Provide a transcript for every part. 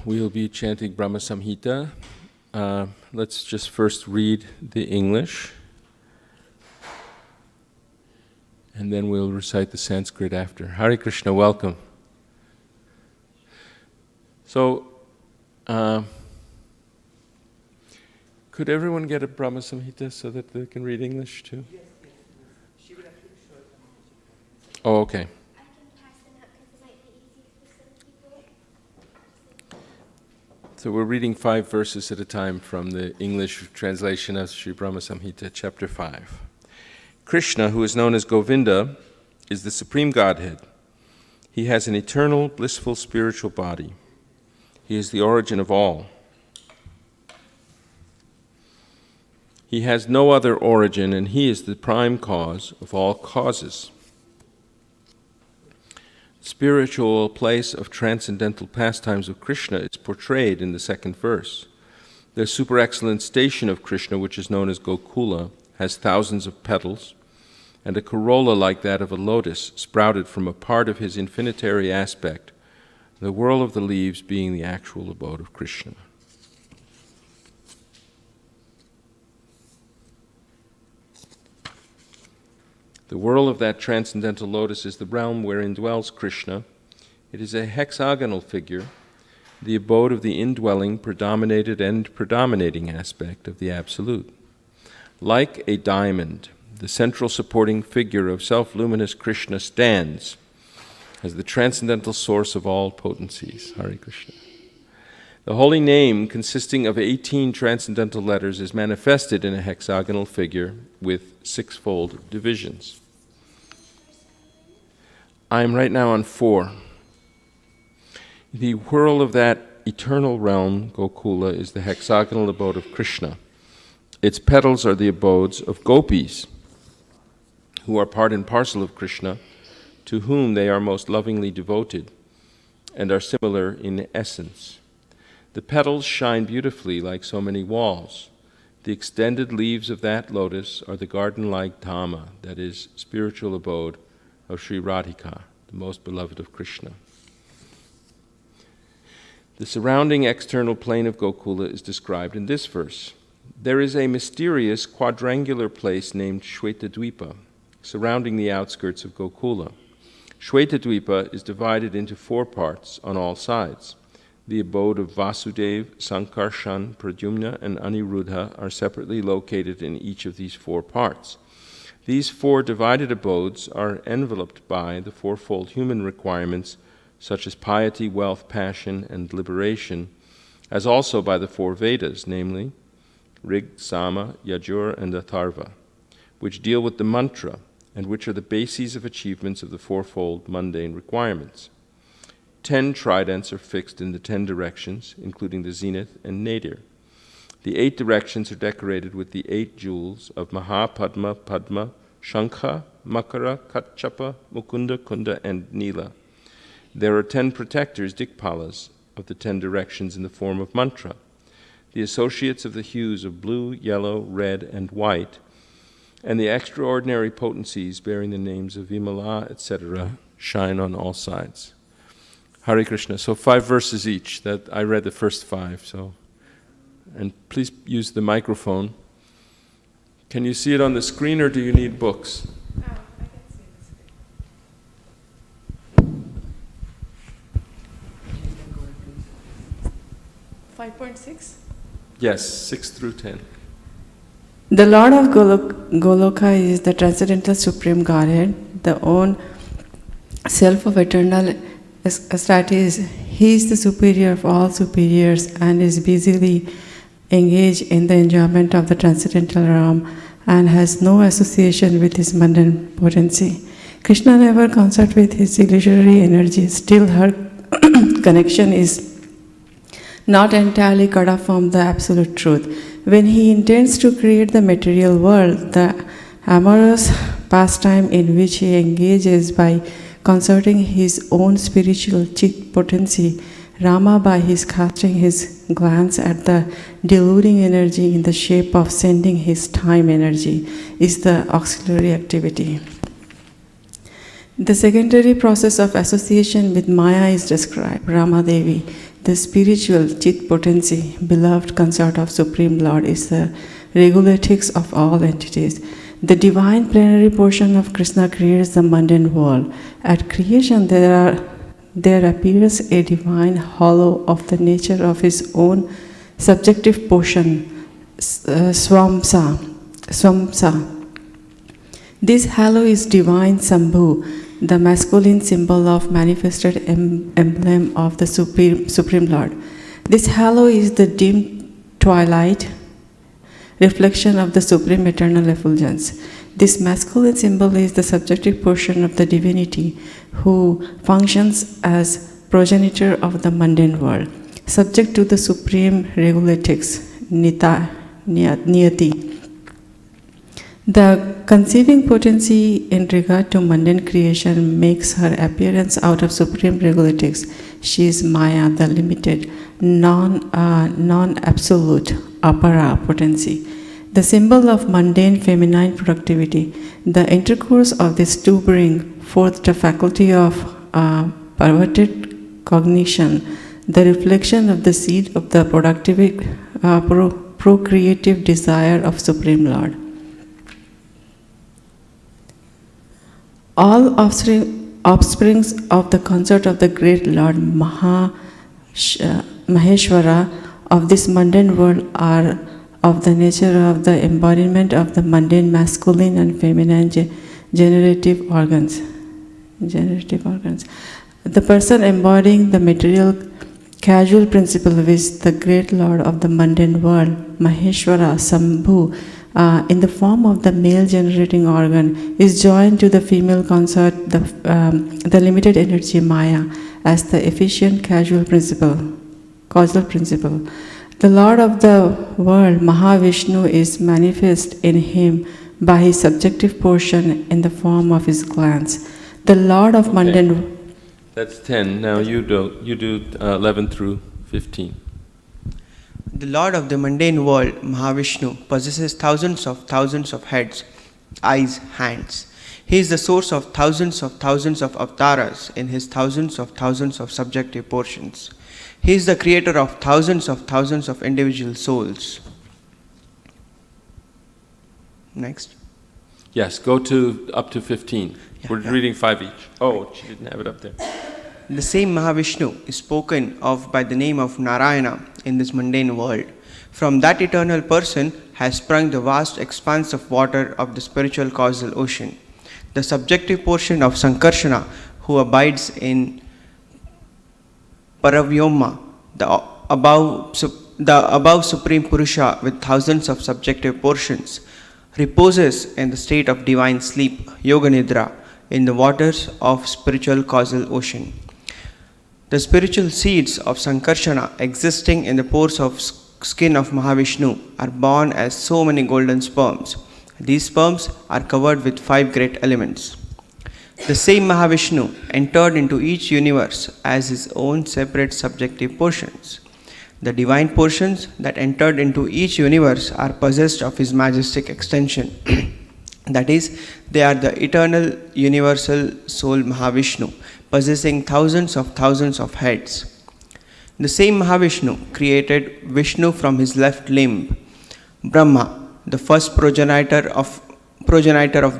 we'll be chanting Brahma Samhita. Let's just first read the English, and then we'll recite the Sanskrit after. Hare Krishna, welcome. So, could everyone get a Brahma Samhita so that they can read English too? Yes. She will actually show it. Oh, okay. I can pass them out because it might be easy for some people. So we're reading 5 verses at a time from the English translation of Sri Brahma Samhita, chapter 5. Krishna, who is known as Govinda, is the Supreme Godhead. He has an eternal, blissful spiritual body. He is the origin of all. He has no other origin, and he is the prime cause of all causes. The spiritual place of transcendental pastimes of Krishna is portrayed in the second verse. The super-excellent station of Krishna, which is known as Gokula, has thousands of petals, and a corolla like that of a lotus sprouted from a part of his infinitary aspect, the whirl of the leaves being the actual abode of Krishna. The whirl of that transcendental lotus is the realm wherein dwells Krishna. It is a hexagonal figure, the abode of the indwelling, predominated and predominating aspect of the Absolute. Like a diamond, the central supporting figure of self-luminous Krishna stands as the transcendental source of all potencies. Hare Krishna. The holy name, consisting of 18 transcendental letters, is manifested in a hexagonal figure with 6-fold divisions. I am right now on 4. The whirl of that eternal realm, Gokula, is the hexagonal abode of Krishna. Its petals are the abodes of gopis, who are part and parcel of Krishna, to whom they are most lovingly devoted, and are similar in essence. The petals shine beautifully like so many walls. The extended leaves of that lotus are the garden-like Dhamma, that is, spiritual abode of Sri Radhika, the most beloved of Krishna. The surrounding external plane of Gokula is described in this verse. There is a mysterious quadrangular place named Shwetadvipa, surrounding the outskirts of Gokula. Shwetadvipa is divided into 4 parts on all sides. The abode of Vasudeva, Sankarshan, Pradyumna, and Aniruddha are separately located in each of these 4 parts. These 4 divided abodes are enveloped by the 4-fold human requirements, such as piety, wealth, passion, and liberation, as also by the 4 Vedas, namely Rig, Sama, Yajur, and Atharva, which deal with the mantra, and which are the bases of achievements of the 4-fold mundane requirements. 10 tridents are fixed in the 10 directions, including the zenith and nadir. The 8 directions are decorated with the 8 jewels of Mahapadma, Padma, Shankha, Makara, Kachapa, Mukunda, Kunda, and Nila. There are 10 protectors, Dikpalas, of the 10 directions in the form of mantra. The associates of the hues of blue, yellow, red, and white, and the extraordinary potencies bearing the names of Vimala, etc., shine on all sides. Hare Krishna. So 5 verses each. That I read the first 5. So, and please use the microphone. Can you see it on the screen, or do you need books? I can see the screen. 5.6? Yes, 6 through 10. The Lord of Goloka is the transcendental Supreme Godhead, the own self of eternal status. He is the superior of all superiors and is busily engaged in the enjoyment of the transcendental realm and has no association with his mundane potency. Krishna never consorts with his illusory energy, still her connection is not entirely cut off from the absolute truth. When he intends to create the material world, the amorous pastime in which he engages by concerting his own spiritual chit potency, Rama, by his casting his glance at the deluding energy in the shape of sending his time energy, is the auxiliary activity. The secondary process of association with Maya is described. Rama Devi, The spiritual Chit potency, beloved consort of Supreme Lord, is the regulatrix of all entities. The divine plenary portion of Krishna creates the mundane world. At creation, there appears a divine hollow of the nature of his own subjective portion, Swamsa. This halo is divine Sambhu, the masculine symbol of manifested emblem of the Supreme Lord. This halo is the dim twilight reflection of the Supreme Eternal Effulgence. This masculine symbol is the subjective portion of the divinity who functions as progenitor of the mundane world, subject to the supreme regulatrix, Niyati. The conceiving potency in regard to mundane creation makes her appearance out of supreme regulatrix. She is Maya, the limited, non-absolute, apara potency, the symbol of mundane feminine productivity. The intercourse of these two bring forth the faculty of perverted cognition, the reflection of the seed of the procreative desire of Supreme Lord. All offsprings of the consort of the great Lord Maheshwara of this mundane world are of the nature of the embodiment of the mundane masculine and feminine generative organs. The person embodying the material causal principle which the great Lord of the mundane world, Maheshwara, Sambhu, in the form of the male generating organ, is joined to the female consort, the limited energy Maya, as the efficient causal principle. The Lord of the world, Mahavishnu, is manifest in him by his subjective portion in the form of his glance. The Lord of mundane. That's 10. Now you do 11 through 15. The Lord of the mundane world, Mahavishnu, possesses thousands of heads, eyes, hands. He is the source of thousands of avatars in his thousands of subjective portions. He is the creator of thousands of individual souls. Next. Yes, go up to 15. We're reading 5 each. Oh, she didn't have it up there. The same Mahavishnu is spoken of by the name of Narayana in this mundane world. From that eternal person has sprung the vast expanse of water of the spiritual causal ocean. The subjective portion of Sankarshana, who abides in Paravyoma, the above Supreme Purusha with thousands of subjective portions, reposes in the state of divine sleep, Yoga Nidra, in the waters of spiritual causal ocean. The spiritual seeds of Sankarshana existing in the pores of skin of Mahavishnu are born as so many golden sperms. These sperms are covered with 5 great elements. The same Mahavishnu entered into each universe as his own separate subjective portions. The divine portions that entered into each universe are possessed of his majestic extension. That is, they are the eternal universal soul Mahavishnu, possessing thousands of heads. The same Mahavishnu created Vishnu from his left limb, Brahma, the first progenitor of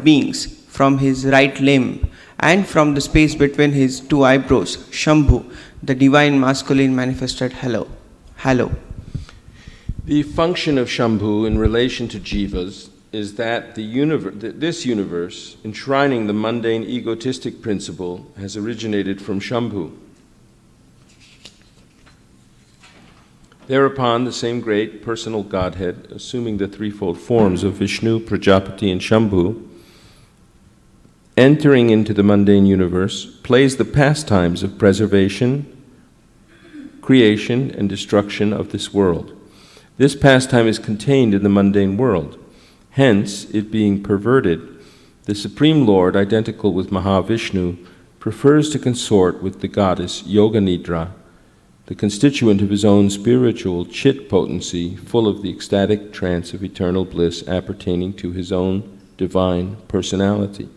beings, from his right limb, and from the space between his 2 eyebrows, Shambhu, the divine masculine manifested halo. The function of Shambhu in relation to jivas is that this universe, enshrining the mundane egotistic principle, has originated from Shambhu. Thereupon, the same great personal Godhead, assuming the threefold forms of Vishnu, Prajapati, and Shambhu, entering into the mundane universe, plays the pastimes of preservation, creation, and destruction of this world. This pastime is contained in the mundane world. Hence, it being perverted, the Supreme Lord, identical with Mahavishnu, prefers to consort with the goddess Yoga Nidra, the constituent of his own spiritual chit potency, full of the ecstatic trance of eternal bliss appertaining to his own divine personality.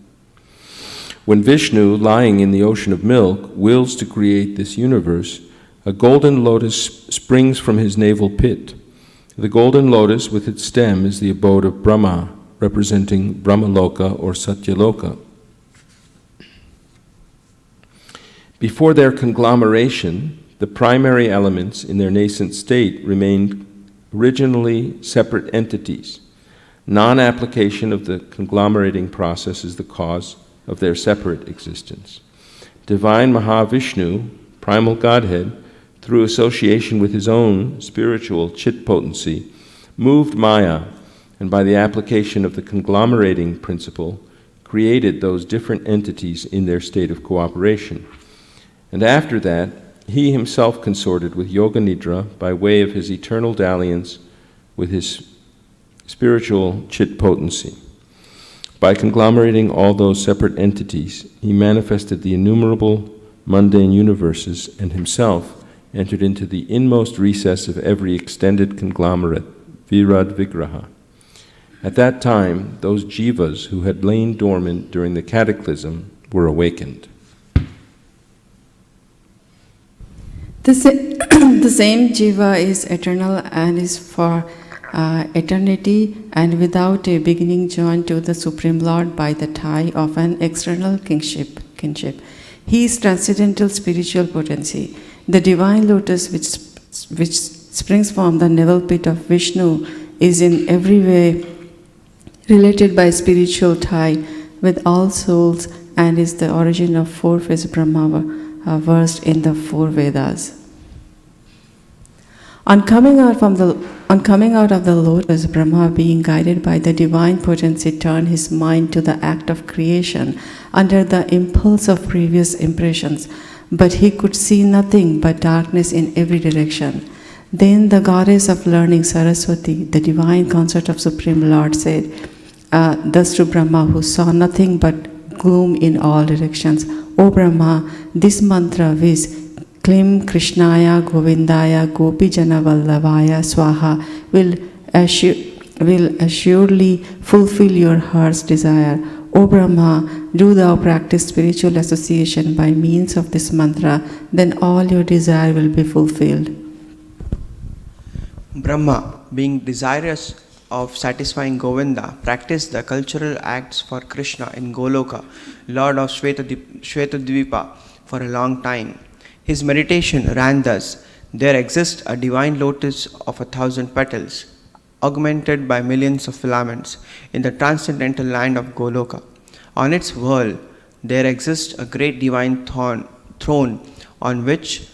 When Vishnu, lying in the ocean of milk, wills to create this universe, A golden lotus springs from his navel pit. The golden lotus with its stem is the abode of Brahma, representing Brahmaloka or Satyaloka. Before their conglomeration, the primary elements in their nascent state remained originally separate entities. Non-application of the conglomerating process is the cause of their separate existence. Divine Mahavishnu, primal Godhead, through association with his own spiritual chit potency, moved Maya, and by the application of the conglomerating principle, created those different entities in their state of cooperation. And after that, he himself consorted with Yoga Nidra by way of his eternal dalliance with his spiritual chit potency. By conglomerating all those separate entities, he manifested the innumerable mundane universes and himself entered into the inmost recess of every extended conglomerate, Virad Vigraha. At that time, those jivas who had lain dormant during the cataclysm were awakened. The same jiva is eternal and is for eternity and without a beginning joined to the Supreme Lord by the tie of an external kinship. He is transcendental spiritual potency. The divine lotus which springs from the navel pit of Vishnu is in every way related by spiritual tie with all souls and is the origin of four-phase Brahma versed in the four Vedas. On coming out of the lotus, Brahma, being guided by the divine potency, turned his mind to the act of creation under the impulse of previous impressions, but he could see nothing but darkness in every direction. Then the goddess of learning, Saraswati, the divine consort of Supreme Lord, said thus to Brahma, who saw nothing but gloom in all directions, O Brahma, this mantra is Klim Krishnaya Govindaya Gopi Jana Vallavaya Swaha will assuredly fulfill your heart's desire. O Brahma, do thou practice spiritual association by means of this mantra, then all your desire will be fulfilled. Brahma, being desirous of satisfying Govinda, practiced the cultural acts for Krishna in Goloka, Lord of Shvetadvipa, for a long time. His meditation ran thus: there exists a divine lotus of 1,000 petals, augmented by millions of filaments, in the transcendental land of Goloka. On its whirl, there exists a great divine throne on which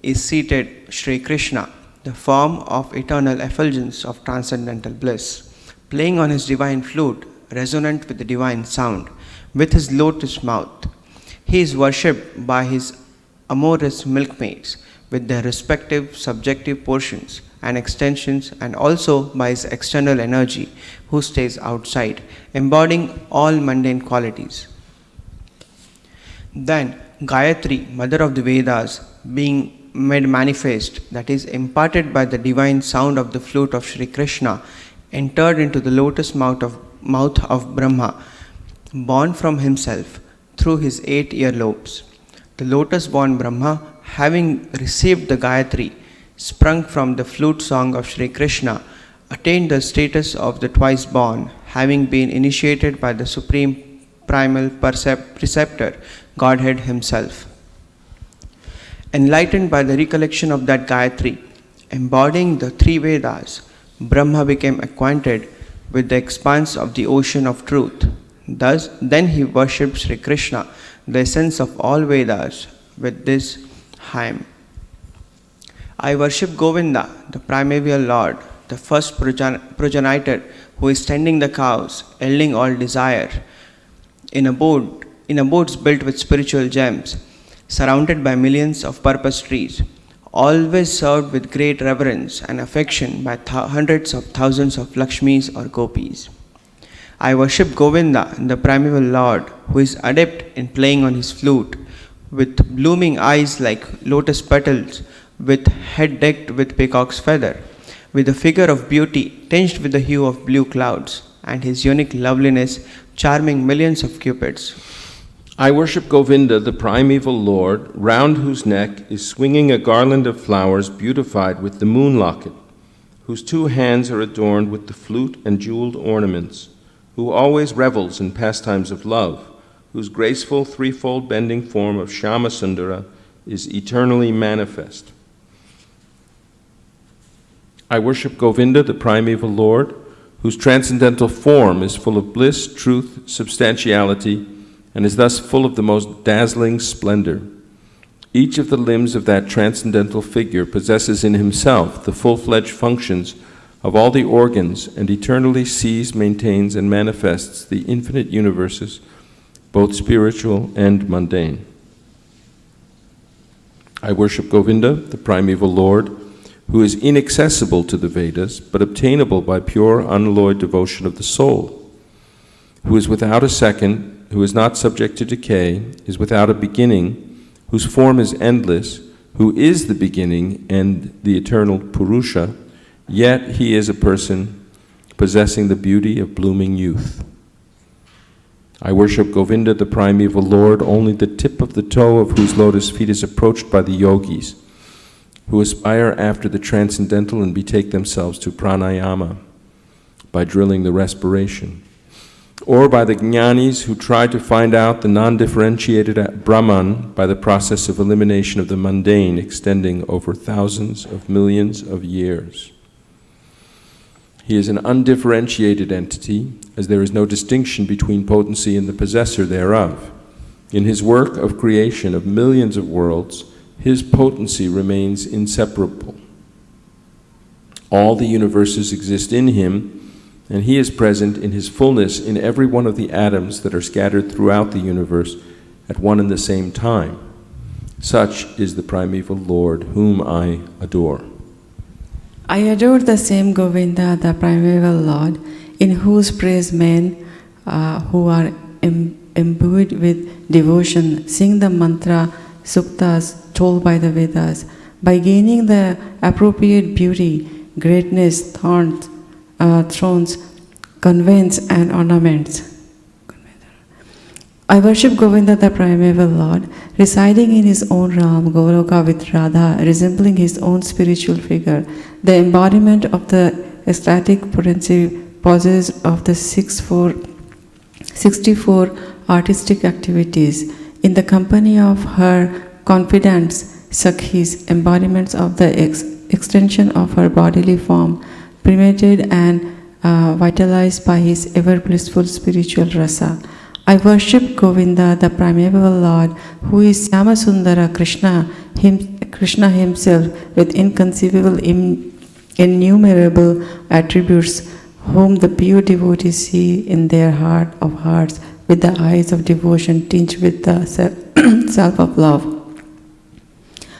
is seated Sri Krishna, the form of eternal effulgence of transcendental bliss, playing on his divine flute, resonant with the divine sound, with his lotus mouth. He is worshipped by his amorous milkmaids with their respective subjective portions and extensions, and also by his external energy, who stays outside, embodying all mundane qualities. Then Gayatri, mother of the Vedas, being made manifest, that is, imparted by the divine sound of the flute of Sri Krishna, entered into the lotus mouth of Brahma, born from himself through his 8 earlobes. The lotus-born Brahma, having received the Gayatri, sprung from the flute song of Sri Krishna, attained the status of the twice-born, having been initiated by the supreme primal preceptor, Godhead himself. Enlightened by the recollection of that Gayatri, embodying the 3 Vedas, Brahma became acquainted with the expanse of the ocean of truth. Then he worshipped Sri Krishna, the essence of all Vedas, with this hymn: I worship Govinda, the primeval Lord, the first progenitor, who is tending the cows, yielding all desire, in abodes built with spiritual gems, surrounded by millions of purpose trees, always served with great reverence and affection by hundreds of thousands of Lakshmis or Gopis. I worship Govinda, the primeval Lord, who is adept in playing on his flute, with blooming eyes like lotus petals, with head decked with peacock's feather, with a figure of beauty tinged with the hue of blue clouds, and his unique loveliness charming millions of cupids. I worship Govinda, the primeval Lord, round whose neck is swinging a garland of flowers beautified with the moon locket, whose 2 hands are adorned with the flute and jeweled ornaments, who always revels in pastimes of love, whose graceful threefold bending form of Shyama Sundara is eternally manifest. I worship Govinda, the primeval Lord, whose transcendental form is full of bliss, truth, substantiality, and is thus full of the most dazzling splendor. Each of the limbs of that transcendental figure possesses in himself the full-fledged functions of all the organs and eternally sees, maintains, and manifests the infinite universes, both spiritual and mundane. I worship Govinda, the primeval Lord, who is inaccessible to the Vedas, but obtainable by pure, unalloyed devotion of the soul, who is without a second, who is not subject to decay, is without a beginning, whose form is endless, who is the beginning and the eternal Purusha, yet he is a person possessing the beauty of blooming youth. I worship Govinda, the primeval Lord, only the tip of the toe of whose lotus feet is approached by the yogis, who aspire after the transcendental and betake themselves to pranayama by drilling the respiration, or by the jnanis who try to find out the non-differentiated Brahman by the process of elimination of the mundane extending over thousands of millions of years. He is an undifferentiated entity, as there is no distinction between potency and the possessor thereof. In his work of creation of millions of worlds, his potency remains inseparable. All the universes exist in him, and he is present in his fullness in every one of the atoms that are scattered throughout the universe at one and the same time. Such is the primeval Lord, whom I adore. I adore the same Govinda, the primeval Lord, in whose praise men who are imbued with devotion sing the mantra suktas told by the Vedas. By gaining the appropriate beauty, greatness, thrones, convents, and ornaments. I worship Govinda, the primeval Lord, residing in his own realm, Goloka, with Radha, resembling his own spiritual figure, the embodiment of the ecstatic potency poses of the 64 artistic activities, in the company of her confidants, Sakhis, embodiments of the extension of her bodily form, permeated and vitalized by his ever blissful spiritual rasa. I worship Govinda, the primeval Lord, who is Syamasundara Krishna himself, with inconceivable, innumerable attributes, whom the pure devotees see in their heart of hearts, with the eyes of devotion tinged with the self of love.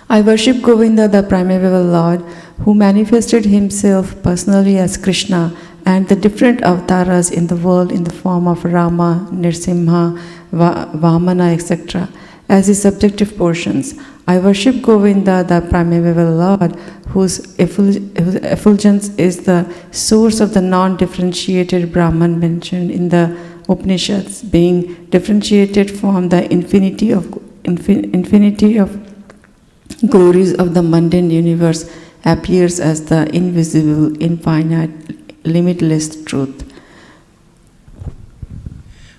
I worship Govinda, the primeval Lord, who manifested himself personally as Krishna and the different avatars in the world in the form of Rama, Nrsimha, Vamana, etc., as his subjective portions. I worship Govinda, the primeval Lord, whose effulgence is the source of the non-differentiated Brahman mentioned in the Upanishads, being differentiated from the infinity of glories of the mundane universe, appears as the invisible, infinite, limitless truth.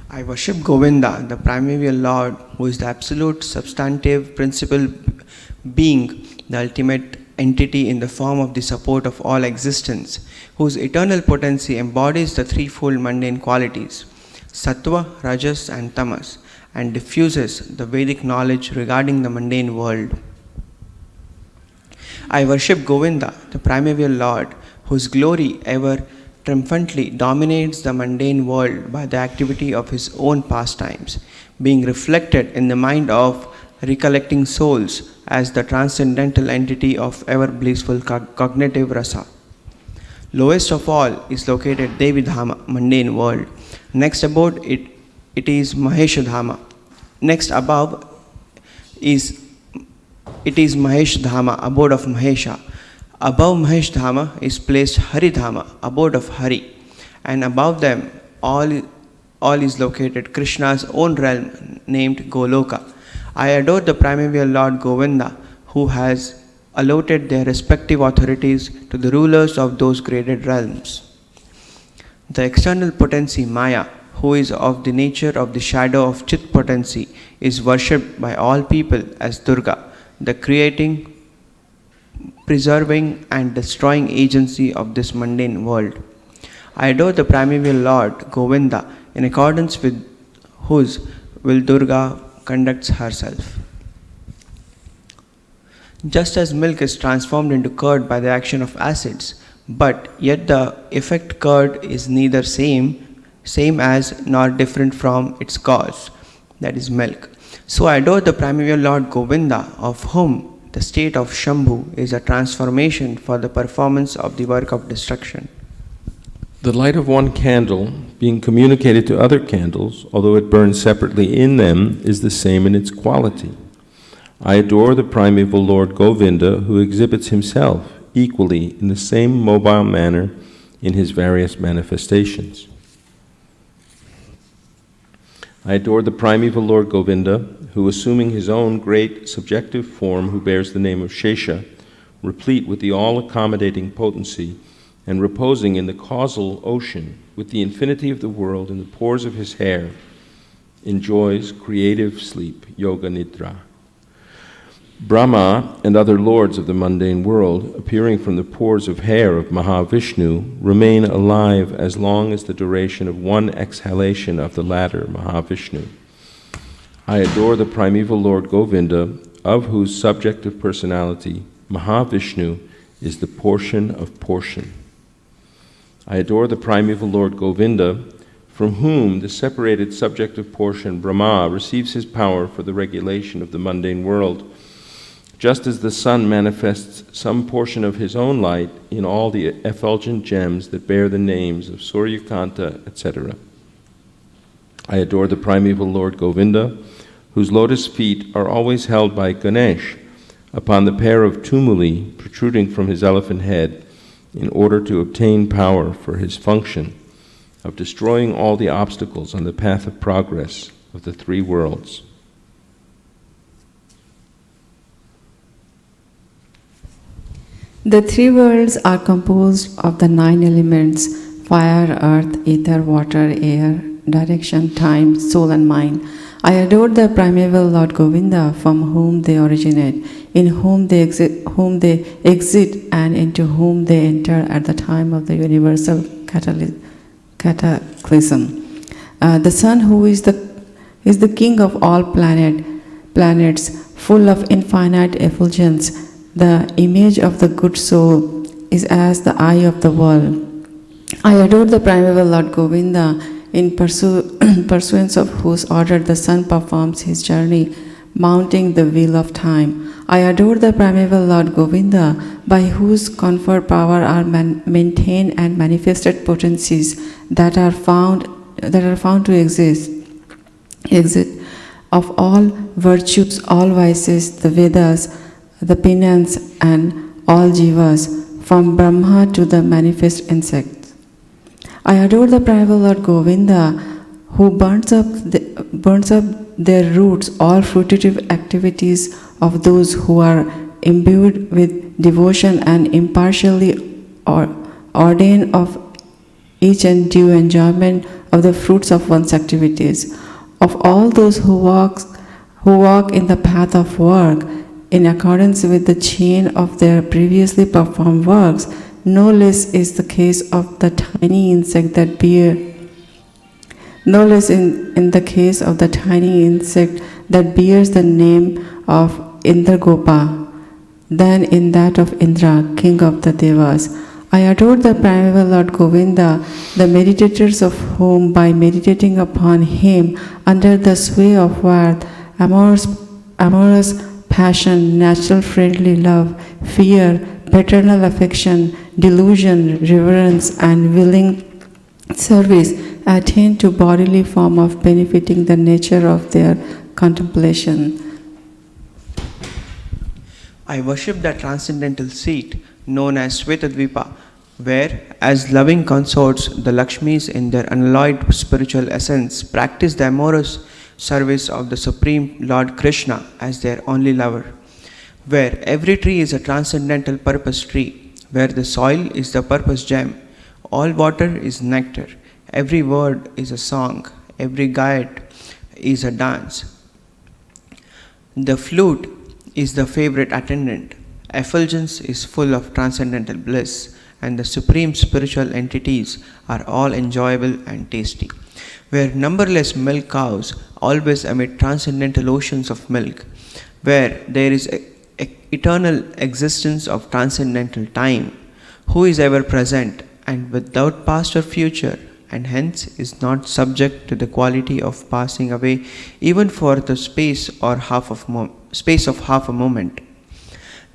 I worship Govinda, the primeval Lord, who is the absolute substantive principal being, the ultimate entity in the form of the support of all existence, whose eternal potency embodies the threefold mundane qualities, sattva, rajas, and tamas, and diffuses the Vedic knowledge regarding the mundane world. I worship Govinda, the primeval Lord, whose glory ever triumphantly dominates the mundane world by the activity of his own pastimes, being reflected in the mind of recollecting souls as the transcendental entity of ever blissful cognitive rasa. Lowest of all is located Devi Dhama, mundane world. Next above it is Mahesh Dhama. Next above is Mahesh Dhama, abode of Mahesha. Above Mahesh Dhama is placed Hari Dhama, abode of Hari, and above them all all is located Krishna's own realm named Goloka. I adore the primordial Lord Govinda, who has allotted their respective authorities to the rulers of those graded realms. The external potency Maya, who is of the nature of the shadow of Chit potency, is worshipped by all people as Durga, the creating, preserving and destroying agency of this mundane world. I adore the primordial Lord Govinda, in accordance with whose will Durga conducts herself. Just as milk is transformed into curd by the action of acids, but yet the effect curd is neither same as nor different from its cause, that is milk. So I adore the primordial Lord Govinda, of whom the state of Shambhu is a transformation for the performance of the work of destruction. The light of one candle, being communicated to other candles, although it burns separately in them, is the same in its quality. I adore the primeval Lord Govinda, who exhibits himself equally in the same mobile manner in his various manifestations. I adore the primeval Lord Govinda, who, assuming his own great subjective form, who bears the name of Shesha, replete with the all-accommodating potency, and reposing in the causal ocean with the infinity of the world in the pores of his hair, enjoys creative sleep, yoga nidra. Brahma and other lords of the mundane world, appearing from the pores of hair of Mahavishnu, remain alive as long as the duration of one exhalation of the latter, Mahavishnu. I adore the primeval Lord Govinda, of whose subjective personality, Mahavishnu is the portion of portion. I adore the primeval Lord Govinda, from whom the separated subjective portion, Brahma, receives his power for the regulation of the mundane world, just as the sun manifests some portion of his own light in all the effulgent gems that bear the names of Suryakanta, etc. I adore the primeval Lord Govinda, whose lotus feet are always held by Ganesh upon the pair of tumuli protruding from his elephant head, in order to obtain power for his function of destroying all the obstacles on the path of progress of the three worlds. The three worlds are composed of the 9 elements: fire, earth, ether, water, air, direction, time, soul and mind. I adore the primeval Lord Govinda, from whom they originate, in whom they exit and into whom they enter at the time of the universal cataclysm. The sun, who is the king of all planets, full of infinite effulgence, the image of the good soul, is as the eye of the world. I adore the primeval Lord Govinda, in pursuance of whose order the sun performs his journey, mounting the wheel of time. I adore the primeval Lord Govinda, by whose conferred power are maintained and manifested potencies that are found to exist of all virtues, all vices, the Vedas, the penance, and all jivas, from Brahma to the manifest insects. I adore the primeval Lord Govinda, who burns up their roots all fruitive activities of those who are imbued with devotion and impartially ordain of each and due enjoyment of the fruits of one's activities. Of all those who walk in the path of work, in accordance with the chain of their previously performed works, no less is the case of the tiny insect that bears the name of Indragopa than in that of Indra, king of the Devas. I adore the primeval Lord Govinda, the meditators of whom, by meditating upon him under the sway of worth, amorous passion, natural friendly love, fear, paternal affection, delusion, reverence, and willing service, attain to bodily form of benefiting the nature of their contemplation. I worship that transcendental seat known as Svetadvipa, where, as loving consorts, the Lakshmis in their unalloyed spiritual essence practice the amorous service of the Supreme Lord Krishna as their only lover, where every tree is a transcendental purpose tree, where the soil is the purpose gem, all water is nectar, every word is a song, every guide is a dance. The flute is the favorite attendant, effulgence is full of transcendental bliss, and the supreme spiritual entities are all enjoyable and tasty, where numberless milk cows always emit transcendental oceans of milk, where there is eternal existence of transcendental time, who is ever present and without past or future, and hence is not subject to the quality of passing away even for the space of half a moment.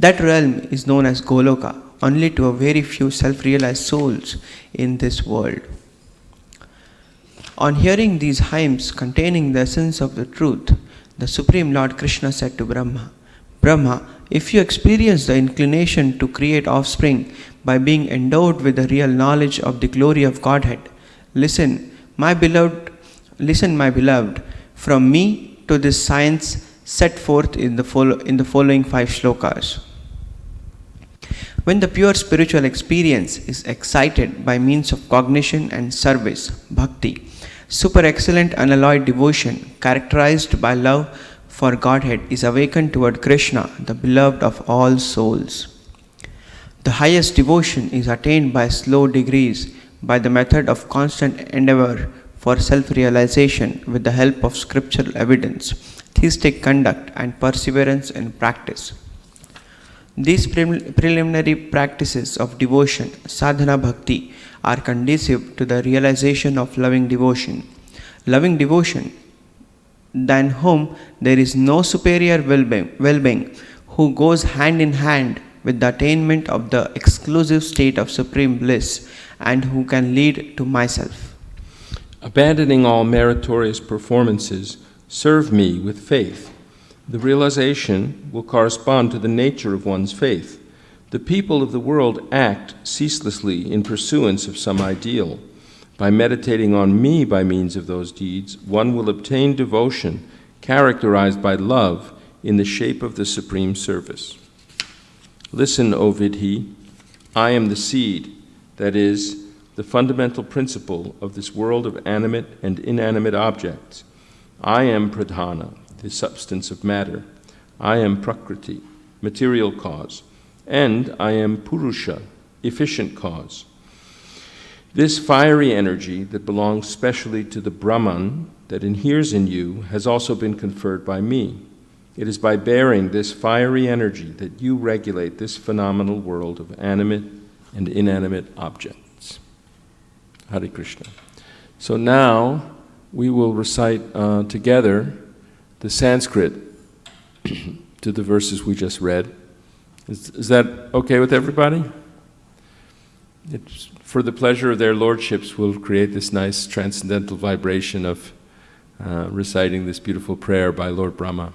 That realm is known as Goloka only to a very few self-realized souls in this world. On hearing these hymns containing the essence of the truth, the Supreme Lord Krishna said to Brahma, Brahma, if you experience the inclination to create offspring by being endowed with the real knowledge of the glory of Godhead, listen, my beloved, from me to this science set forth in the following 5 shlokas. When the pure spiritual experience is excited by means of cognition and service, bhakti, super excellent unalloyed devotion characterized by love for Godhead is awakened toward Krishna, the beloved of all souls. The highest devotion is attained by slow degrees by the method of constant endeavor for self-realization with the help of scriptural evidence, theistic conduct, and perseverance in practice. These preliminary practices of devotion, sadhana bhakti, are conducive to the realization of loving devotion. Loving devotion, than whom there is no superior well-being, who goes hand in hand with the attainment of the exclusive state of supreme bliss, and who can lead to myself. Abandoning all meritorious performances, serve me with faith. The realization will correspond to the nature of one's faith. The people of the world act ceaselessly in pursuance of some ideal. By meditating on me by means of those deeds, one will obtain devotion characterized by love in the shape of the supreme service. Listen, O Vidhi, I am the seed, that is, the fundamental principle of this world of animate and inanimate objects. I am Pradhana, the substance of matter. I am Prakriti, material cause. And I am Purusha, efficient cause. This fiery energy that belongs specially to the Brahman that inheres in you has also been conferred by me. It is by bearing this fiery energy that you regulate this phenomenal world of animate and inanimate objects. Hare Krishna. So now we will recite together the Sanskrit to the verses we just read. Is that okay with everybody? It's for the pleasure of their lordships, we'll create this nice transcendental vibration of reciting this beautiful prayer by Lord Brahma.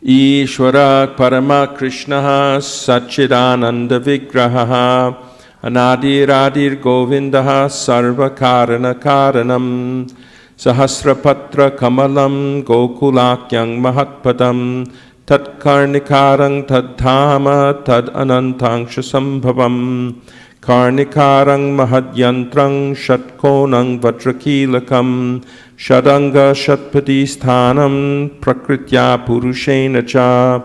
Ishwarat Parama Krishnaha Satchidananda Vigraha Anadiradir Govindaha Sarva Karana Karanam Sahasrapatra Kamalam Gokulakyang Mahatpadam Tat Karnikarang Tad Dhama Tad Anantangsha Sambhavam Karnikarang Mahadyantrang Shatkonang Vajrakilakam Shadanga Shatpadisthanam Prakritya Purushena Cha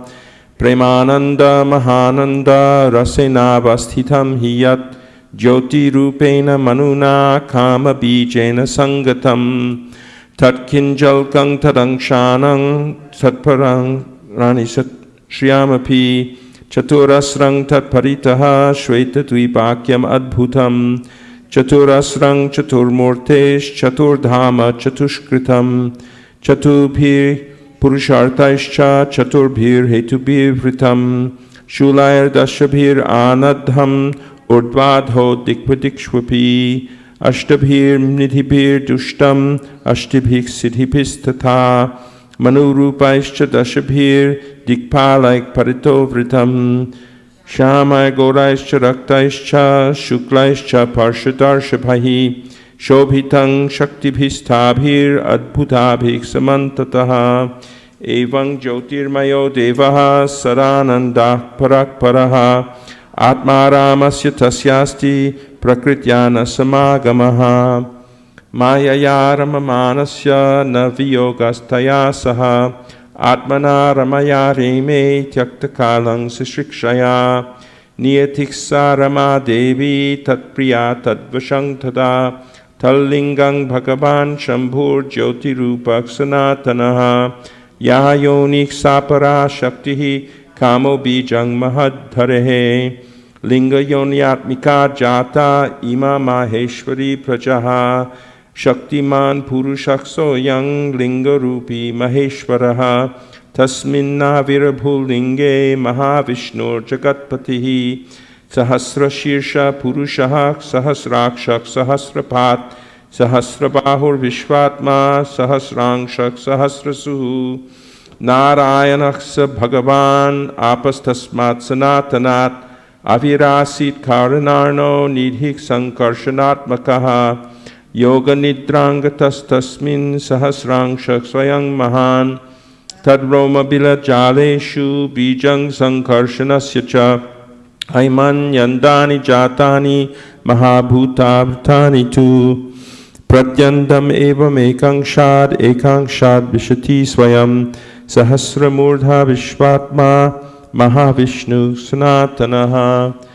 Premananda Mahananda Rasenavasthitam Hiyat Jyoti Rupena Manuna Kama Bijena Sangatam Tat Kinjalkang Tadangshanang Tatparang Rani Shriyamapi Chaturasrang Tat Paritaha Shweta Dvipakyam Adbhutam Chaturasrang Chaturmurtesh Chaturdhama Chatushkritam Chatubhir Purushartaischa Chaturbhir Hetubhir Vritam Shulayar Dashabhir Anadham Urdvadho Dikpadikshwapi Ashtabhir Nidhibhir Dushtam Ashtibhik Siddhipisthatha Manurupaischa Dashabhir Dikpalaik Paritovritam Shamay Goraischa Raktaischa Shuklaischa Parshadarshaphahi Shobhitang Shaktibhistabhir Adbhutabhik Samantataha Evang Jyotirmayo Devaha Saranandah Parak Paraha Atmaramasya Tasyasti Prakrityana Samagamaha Mayaya Ramamanasya Naviyogasthaya Saha Atmana Ramaya Reme Tyaktakalang Sishrikshaya Niyatiksa Rama Devi Tatpriya Tadvashang Tada Tallingang Bhagavan Shambhur Jyotirupak Sanatanaha Yahayonik Sapara Shaktihi Kamo Bijang Mahadharehe Linga Yonyatmika Jata Ima Maheshwari Prajaha Shaktiman Purushakso Yang Linga Rupi Maheshwaraha Tasminna Virabhulinge Mahavishnur Jagatpatihi Sahasra Shirsha Purushaha Sahasrakshak Sahasrapat Sahasrabahur Vishwatma Sahasrangshak Sahasrasuhu Narayanaksa Bhagavan Apastasmat Sanatanat Avirasit Karanarno Nidhik Sankarshanatmakaha Yoga Nidrangatas Tasmin Sahasrangshak Swayang Mahan Tadroma Bila Jaleshu Bijang Sankarshanasya Cha Aiman Yandani Jatani Mahabhuta Bhrutani Tu Pratyandam Evam Ekangshad Vishati Swayam Sahasramurdha Vishvatma Mahavishnu Sanatanaha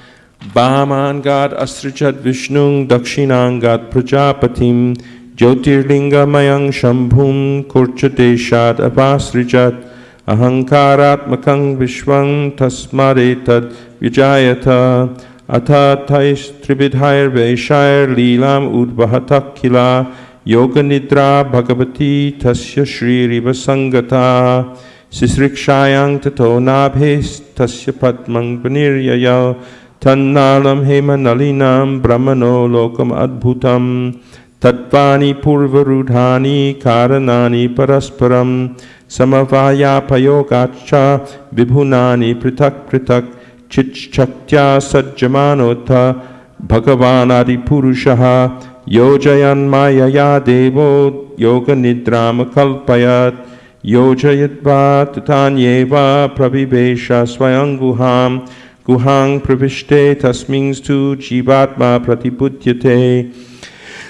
Bhamangad Asrijat Vishnung Dakshinangad Prajapatim Jyotirlinga Mayang Shambhum Kurchadeshad Avasrijat Ahankaratmakang Vishwang Tasmadetad Vijayata Atha Tais Tribidhair Vaishair Leelam Udvahatak Kila Yoga Nidra Bhagavati Tasya Shri Rivasangata Sisrikshayang Tato Nabhes Tasya Padmang Paniryaya Tannalam Hema Nalinam Brahmano Lokam Adbhutam Tatvani Purvarudhani Karanani Parasparam Samavaya Payogacha Vibhunani Pritak Pritak Chitchaktya Sajjamanotha Bhagavanadi Purushaha Yojayan Mayaya Devo Yoga Nidrama Kalpayat Yojayatva Tatanyeva Prabhivesha Swayanguham Guhang Pravishte Tasmingstu Jivatma Pratiputyate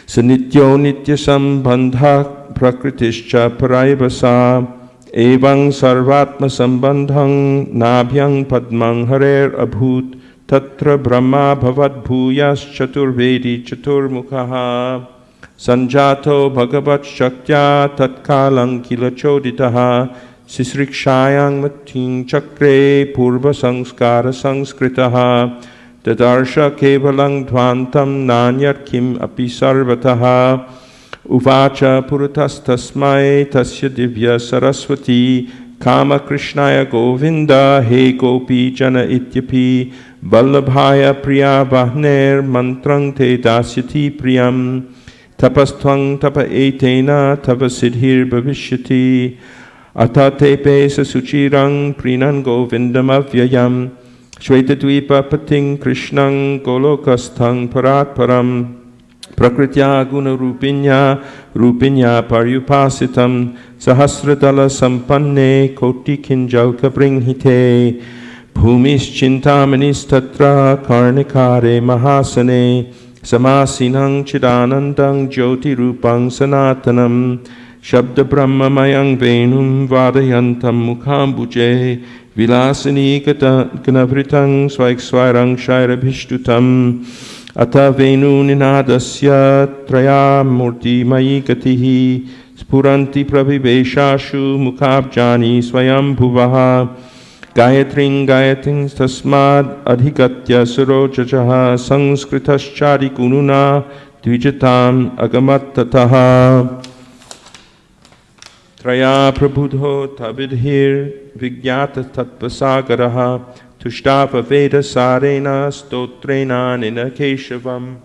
Sanityo Nitya Sambandha Prakritischa Paraibasa Evang Sarvatma Sambandhang Nabhyang Padmang Harer Abhut Tatra Brahma Bhavad Bhuyas Chaturvedi Chaturmukhaha Sanjato Bhagavat Shaktya Tatkalang Kilachoditaha Sisrikshayang Mating Chakre Purva Sanskara Sanskritaha Tadarsha Kevalang Dvantam Nanyat Kim Api Sarvataha Uvacha Puratas Tasmai Tasya Divya Saraswati Kama Krishnaya Govinda He Gopi Jana Ityapi Vallabhaya Priya Vahner Mantrang Te Dasyati Priyam Tapastvang Tapa Etena Tapa Siddhir Bhavishyati Atate Pesa Suchirang Prinan Govindam Avyayam Shvetadvipa Pating Krishnang Golokasthang Parat Param Prakritya Guna Rupinya Paryupasitam Sahasradala Sampanne Koti Kinjalka Bringhite Bhumis Chintamanis Tatra Karnikare Mahasane Samasinang Chidanandang Jyoti Rupang Sanatanam Shabda Brahma Mayang Venum Vadayantam Mukhambuje Vilasani Ganavritang Svaiksvairang Shairabhishtutam Ata Venu Ninadasya Traya Murti Mayi Gatihi Spuranti Prabhiveshashu Mukhabjani Swayam Bhuvaha Gayatring Tasmad Adhikatya Surojajaha Sanskritaschari Kununa Dvijatam Agamattataha Traya Prabudho Tabidhir Vigyata Tattvasagaraha Tushtava Veda Sarena Stotrena Ninakeshavam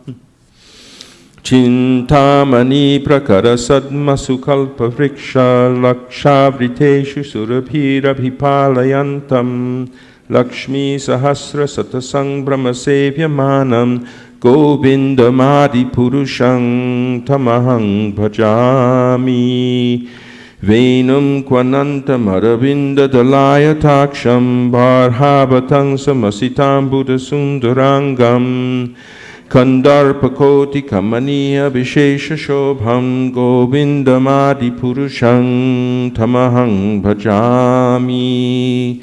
Chintamani Prakara Sadma Sukalpa Vriksha Lakshavriteshu Surabhirabhipalayantam Lakshmi Sahasra Satasang Brahma Sevyamanam Govindamadi Purushang Tamahang Bhajami Venum Kwanantam Aravinda Dalaya Taksham Bharhavatang Samasitam Buddha Sundarangam Kandarpakoti Kamaniya Vishesha Shobham Govindamadi Purushang Tamahang Bhajami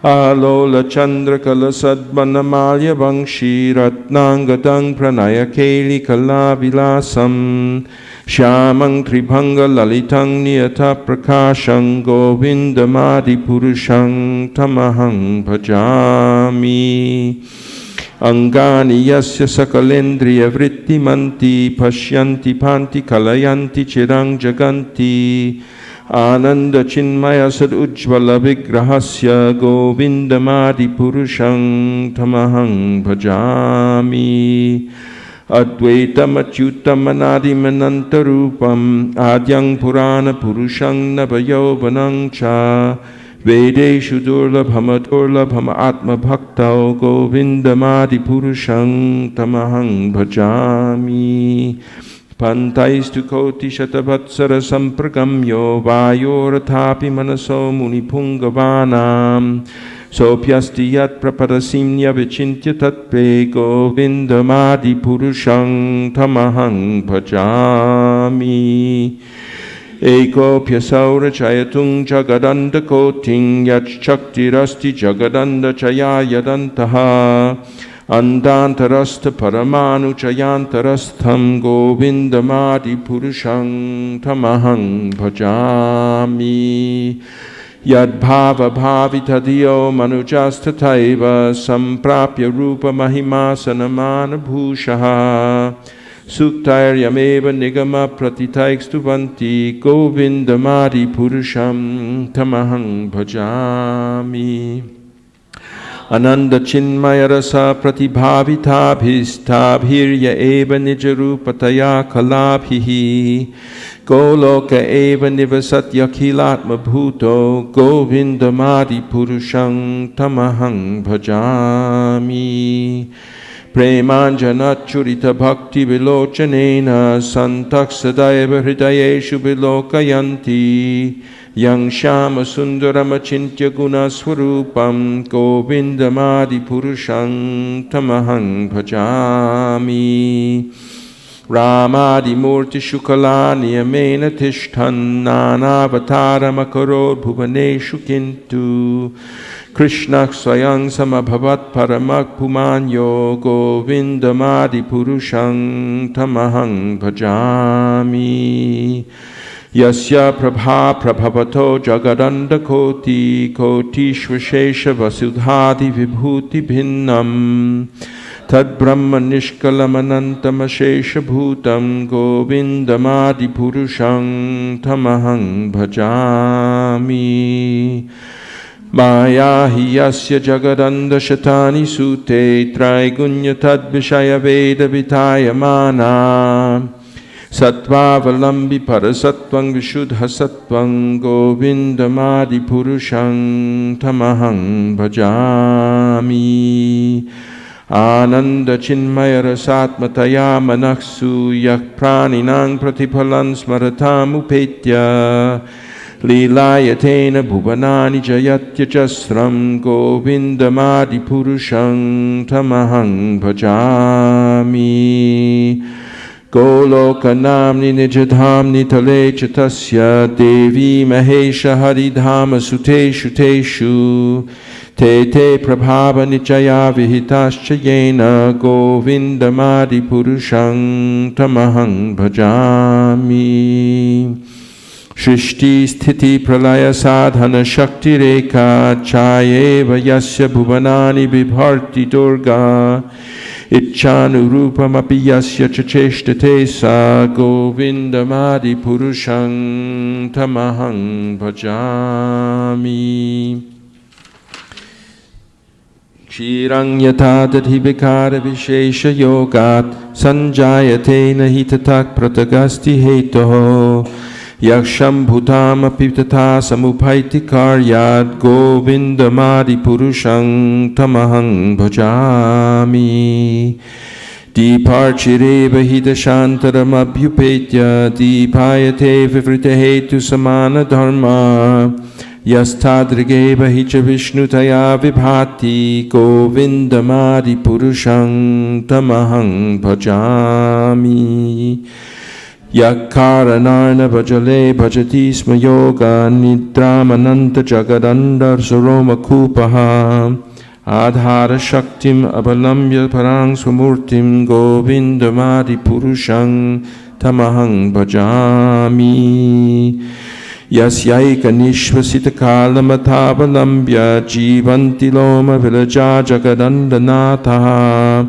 Alola Chandra Kala Sadmanamalya Vangshi Ratnangatang Pranaya Keli Kala Vilasam Shyamang Tribhanga Lalitang Niyata Prakashang Govindamadi Purushang Tamahang Bhajami Angani Yasya Sakalendriya Vritti Manti Pashyanti Panti Kalayanti Chirang Jaganti Ananda Chinmaya Sad Ujjvala Vigrahasya Govindamadi Purushang Tamahang Bhajami Advaitam Achyutam Anadim Anantarupam Adyang Purana Purushang Navayovanang Cha Vedeshu Durlabham Atma Bhaktao Govindamadi Purushang Tamahang Bhajami Pantaistu Koti Shatavatsara Sampragamyo Vayoratapi Manaso Munipungavaanam Sopyasti Yat Prapadasimnya Vichintya Tatve Govindamadi Purushang Tamahang Bhajami Eko Pyasaura Chayatung Jagadanda Koting Yat Shaktirasti Jagadanda Chayayadantaha Andantarastha Paramanu Chayantarastham Govindamadi Purushang Tamahang Bhajami Yad Bhava Bhavitadiyo Manujastataiva Samprapya Rupa Mahima Sanamana Bhushaha Suktairyameva Nigama Pratitaikstuvanti Govindamadi Purusham Tamahang Bhajami Ananda Chinmaya Rasa Pratibhavitabhistabhirya Eva Nijarupataya Kalabhihi Goloka Eva Nivasatya Kilatma Bhuto Govindamadi Purushang Tamahang Bhajami Premanjana Churita Bhakti Vilochanena Santak Sadaiva Hridayeshu Vilokayanti Yang Shama Sundarama Chintya Guna Swarupam Govindamadi Purushang Tamahang Bhajami Ramadi Murti Shukalani Amena Tishtan Nanavatara Makarod Bhuvaneshu Kintu Krishna Swayang Samabhavat Paramak Pumanyo Govindamadi Purushang Tamahang Bhajami Yasya Prabha Prabhavato Jagadanda Koti Kotishvashesha Vasudhadi Vibhuti Bhinnam Tad Brahma Nishkalamanantamashesha Bhutam Govindamadi Purushang Tamahang Bhajami Maya Hiyasya Jagadanda Shatani Sute Traigunya Tad Vishaya Veda Vitayamana Sattva-valambi parasattvaṃ vishuddha sattvaṃ Govindamadi Purushang Tamahang Bhajami Ananda Chinmaya Rasatmataya Manaksu Yak Praninang Pratiphalan Smaratam Upetya Lilayatena Bhuvanani Jayatya Jasram Govindamadi Purushang Tamahang Bhajami Golokanamni Nijadhamni Tale Chatasya Devi Mahesha Haridhama Suteshu Teshu Te Te Prabhava Nichaya Vihitascha Yena Govindamadi Purushang Tamahang Bhajami Shrishti Sthiti Pralaya Sadhana Shakti Rekha Chayeva Yasya Bhuvanani Vibharti Durga Icchanurupamapi yasya chacheshtate sa Govindamadi Purushang Tamahang Bhajami Kshirang yata dadhi vikara vishesha yogat Sanjayate nahi tatak pratagasti hetoho Yaksham bhutamapi tatha samupaiti karyat govindamadi purushang tamahang bhajami. Deeparchireva hidashantaram abhyupetya deepayate vivrita hetu samana dharma yastadrigeva hicha vishnutaya vibhati govindamadi purushang tamahang bhajami. Yakaranarna bhajale bhajati sma yoga nidramananta jagadandar saroma kupaha Adhara Shaktim Abalamya Parang Swamurtim Govindamadi Purushang Tamahang Bhajami Yasyaika Nishvasita Kalamathabalambya Jivanti Loma Vilaja Jagadandanatha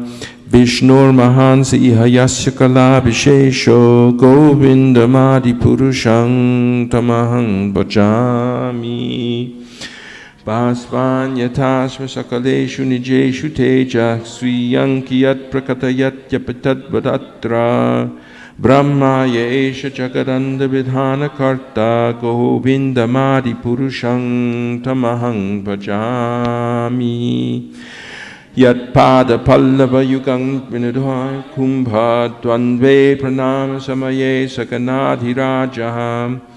Vishnur Mahansa Iha Yasya Kala Vishesho Govindamadi Purushang Tamahang Bhajami Basvanyatashva sakaleshu nijeshu teja sviyankiyat prakatayat yapatad vadatra Brahma yesha jagadanda vidhana karta govindamadi purushang tamahang bhajami Yat pada pallava yugang vinudha kumbha dvandve pranama samaye sakanadhiraja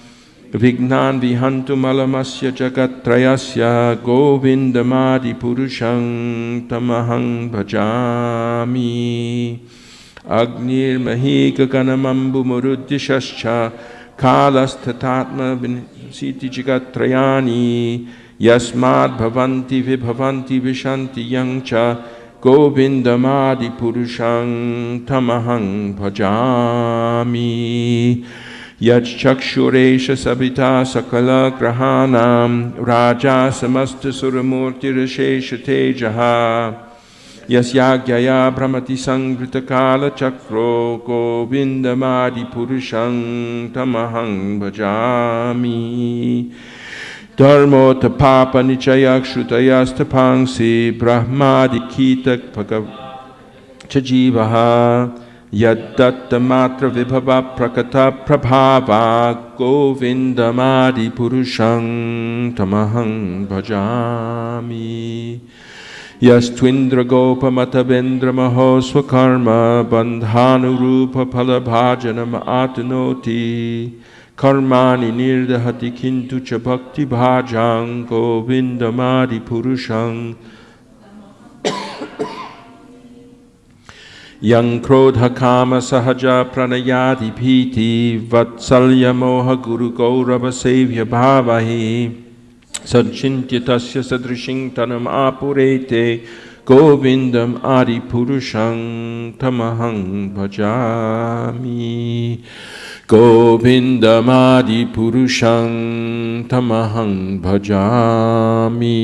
Vignan vihantu malamasya jagatrayasya govindamadi purushang tamahang bhajami Agnir mahika ganamambu muruddishascha kalastathatma vinsiti jagatrayani Yasmad bhavanti vibhavanti vishanti yangcha govindamadi purushang tamahang bhajami Yachchakshuresha sabita sakala grahanam raja samasta suramurti rashesha tejaha Yasyagyaya brahmati sangritakala chakro govindamadi purushang tamahang bhajami Dharmo tapapa nichayak shrutayastapangsi brahmadi kitak bhagachajivaha Yaddatta matra vibhava prakata prabhava govindamadi purushang tamahang bhajami Yastvindra gopa matavendra maho swakarma bandhanurupa palabhajanam atanoti Karmani nirdahati kintu cha bhakti bhajang govindamadi purushang Yang krodha kama sahaja pranayati piti vatsalya moha guru gaurava sevya bhavahi Sanchintya tasya sadrishing tanam apurete govindam adi purushang tamahang bhajami Govindam adi purushang tamahang bhajami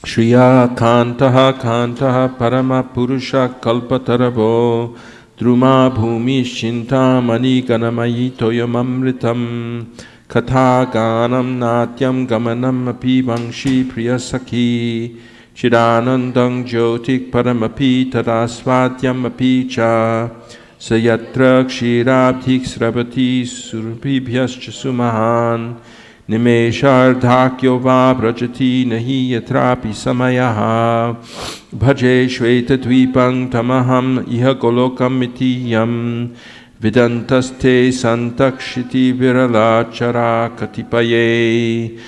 Shriya Kantaha Kantaha Parama Purusha Kalpataravo Druma Bhumi Shintamani Ganamayi Toyamamritam Katha Ganam Natyam Gamanam Api Vangshi Priyasaki Chidanandang Jyotik Paramapi Tadasvadyam Api Cha Sayatra Kshirabdhik Sravati Surabhibhyascha Sumahan Nimeshardhakyo va brajati nahi yatrapi samayaha Bhaje shveta dvipang tamaham iha golokam itiyam Vidantaste santakshiti viralachara katipaye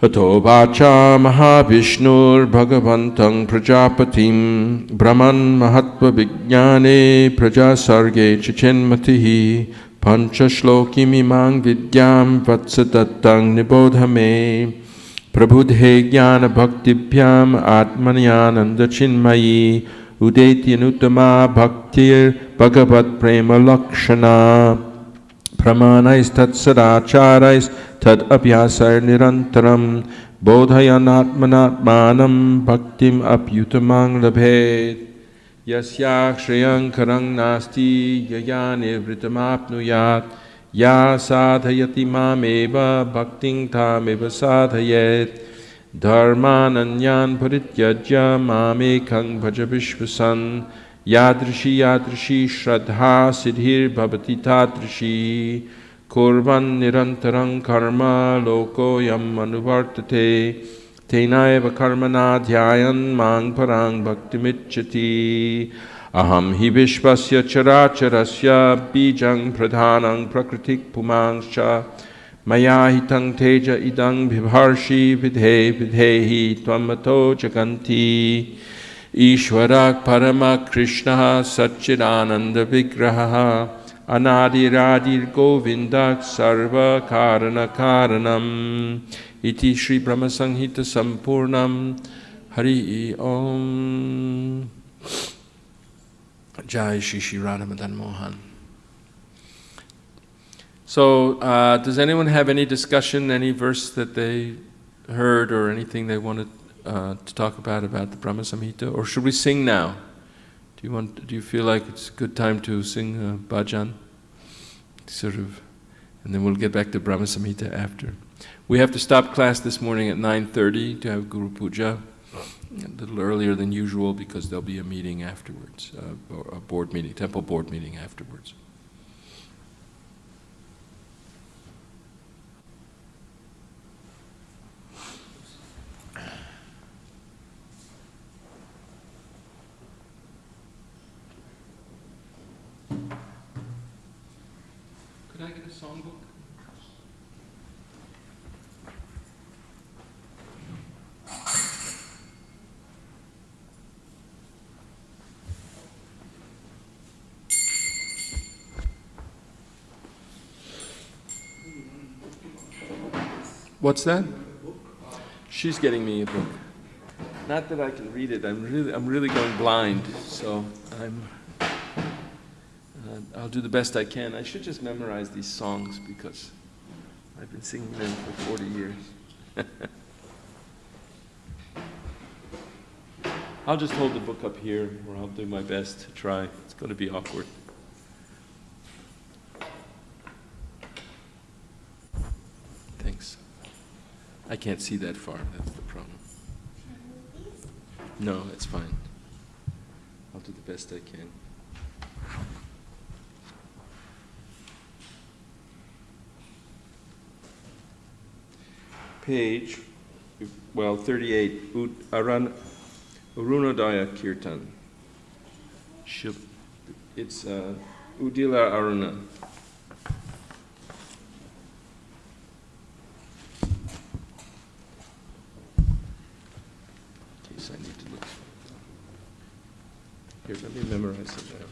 Ato vacha mahavishnur bhagavantang prajapatim Brahman mahatva vijnane prajasarge chachenmatihi Pancha shlokim imang vidyam vatsatattang nibodhame Prabhudhe jnana bhaktibhyam atmanyananda chinmayi Udeti anuttama bhaktir bhagavat prema lakshana Pramanais tat sadacharais tad abhyasar nirantaram Bodhayan atmanatmanam bhaktim apyutamang labhet Yasyak shriyang karang nasti yayane vritamapnuyat Ya sadhayati mameva bhakting tameva sadhayet Dharmananyan parityajya mamekang bhaja vishvasan Yadrishi yadrishi shraddha siddhir bhavati tadrishi kurvan nirantarang karma lokoyam anuvartate tenaeva karmana dhyayan mang parang bhaktimicchati aham hi vishvasya characharasya bijang pradhanang prakritik pumangscha maya hitang teja idang bhivarshi vidhehi tvamato jaganti Ishwarak Parama Krishna Satchidananda Vigraha Anadiradir Govindak Sarva Karana Karanam Iti Sri Brahma Samhita Sampurnam Hari Om Jai Shri Shri Radha Madan Mohan. So, does anyone have any discussion, any verse that they heard or anything they wanted to talk about the Brahma Samhita, or should we sing now? Do you feel like it's a good time to sing bhajan? Sort of, and then we'll get back to Brahma Samhita after. We have to stop class this morning at 9:30 to have Guru Puja, a little earlier than usual because there'll be a meeting afterwards, a board meeting, temple board meeting afterwards. Could I get a songbook? What's that? She's getting me a book. Not that I can read it. I'm really going blind, so I'll do the best I can. I should just memorize these songs because I've been singing them for 40 years. I'll just hold the book up here, or I'll do my best to try. It's going to be awkward. Thanks. I can't see that far, that's the problem. No, it's fine. I'll do the best I can. Page, 38, Arunodaya Kirtan. It's Udila Aruna. In case I need to look. Here, let me memorize it now.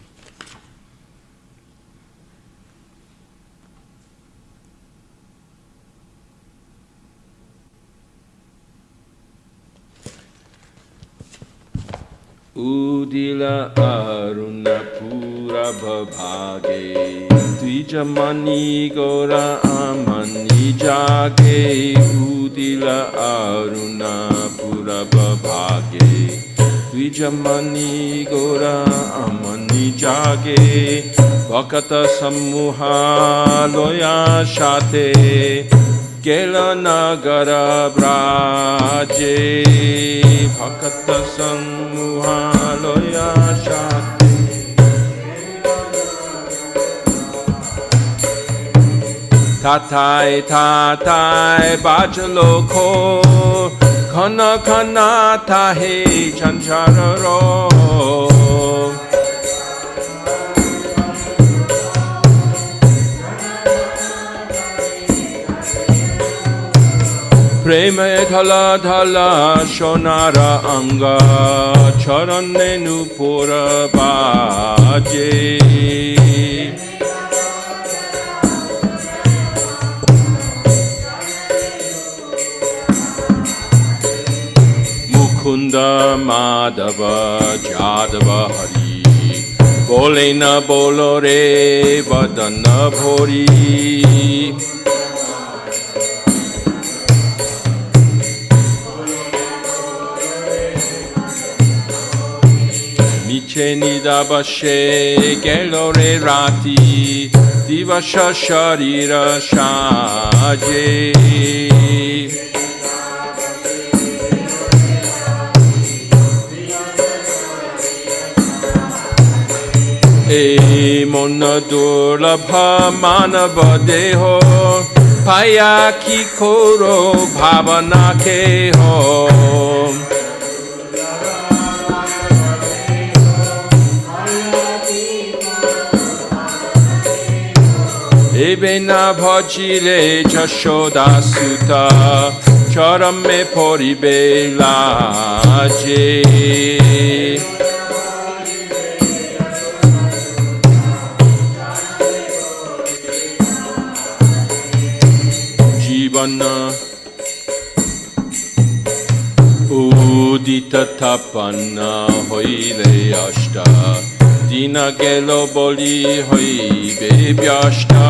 Udila Aruna Pura Bhavage Dvijamani Gora Amani Jage Udila Aruna Pura Bhavage Dvijamani Gora Amani Jage Vakata Sammuha Loya Shate Gela Nagara Braje Bhakata Sammuha Loya Shate Tatai Tatai Bhajaloko Khana Khana Tahe Chanchararo Prema Dhala Dhala Shonara Anga Charane Nupura Baje Mukunda Madhava Jadava Hari Bolena Bolore Vadana Bhori Nida Bashe Gelore Rati Divasha Sharira Shaje E mona durlabha manava deho paya ki koro bhavana ke ho. Ebena bhajile jashoda sutta charame poribe laje. Jivana udita tapana hoile ashta Dina gelo boli hoi bebyashta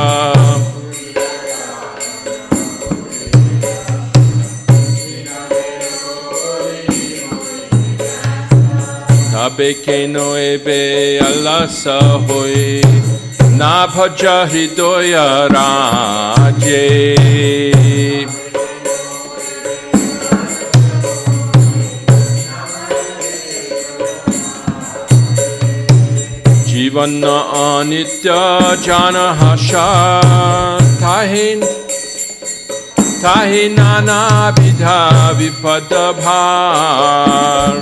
Tabe keno ebe alasa hoi Na bhaja hridoya raje Jivana anitya jana hasha tahi nana vidha vipada bhar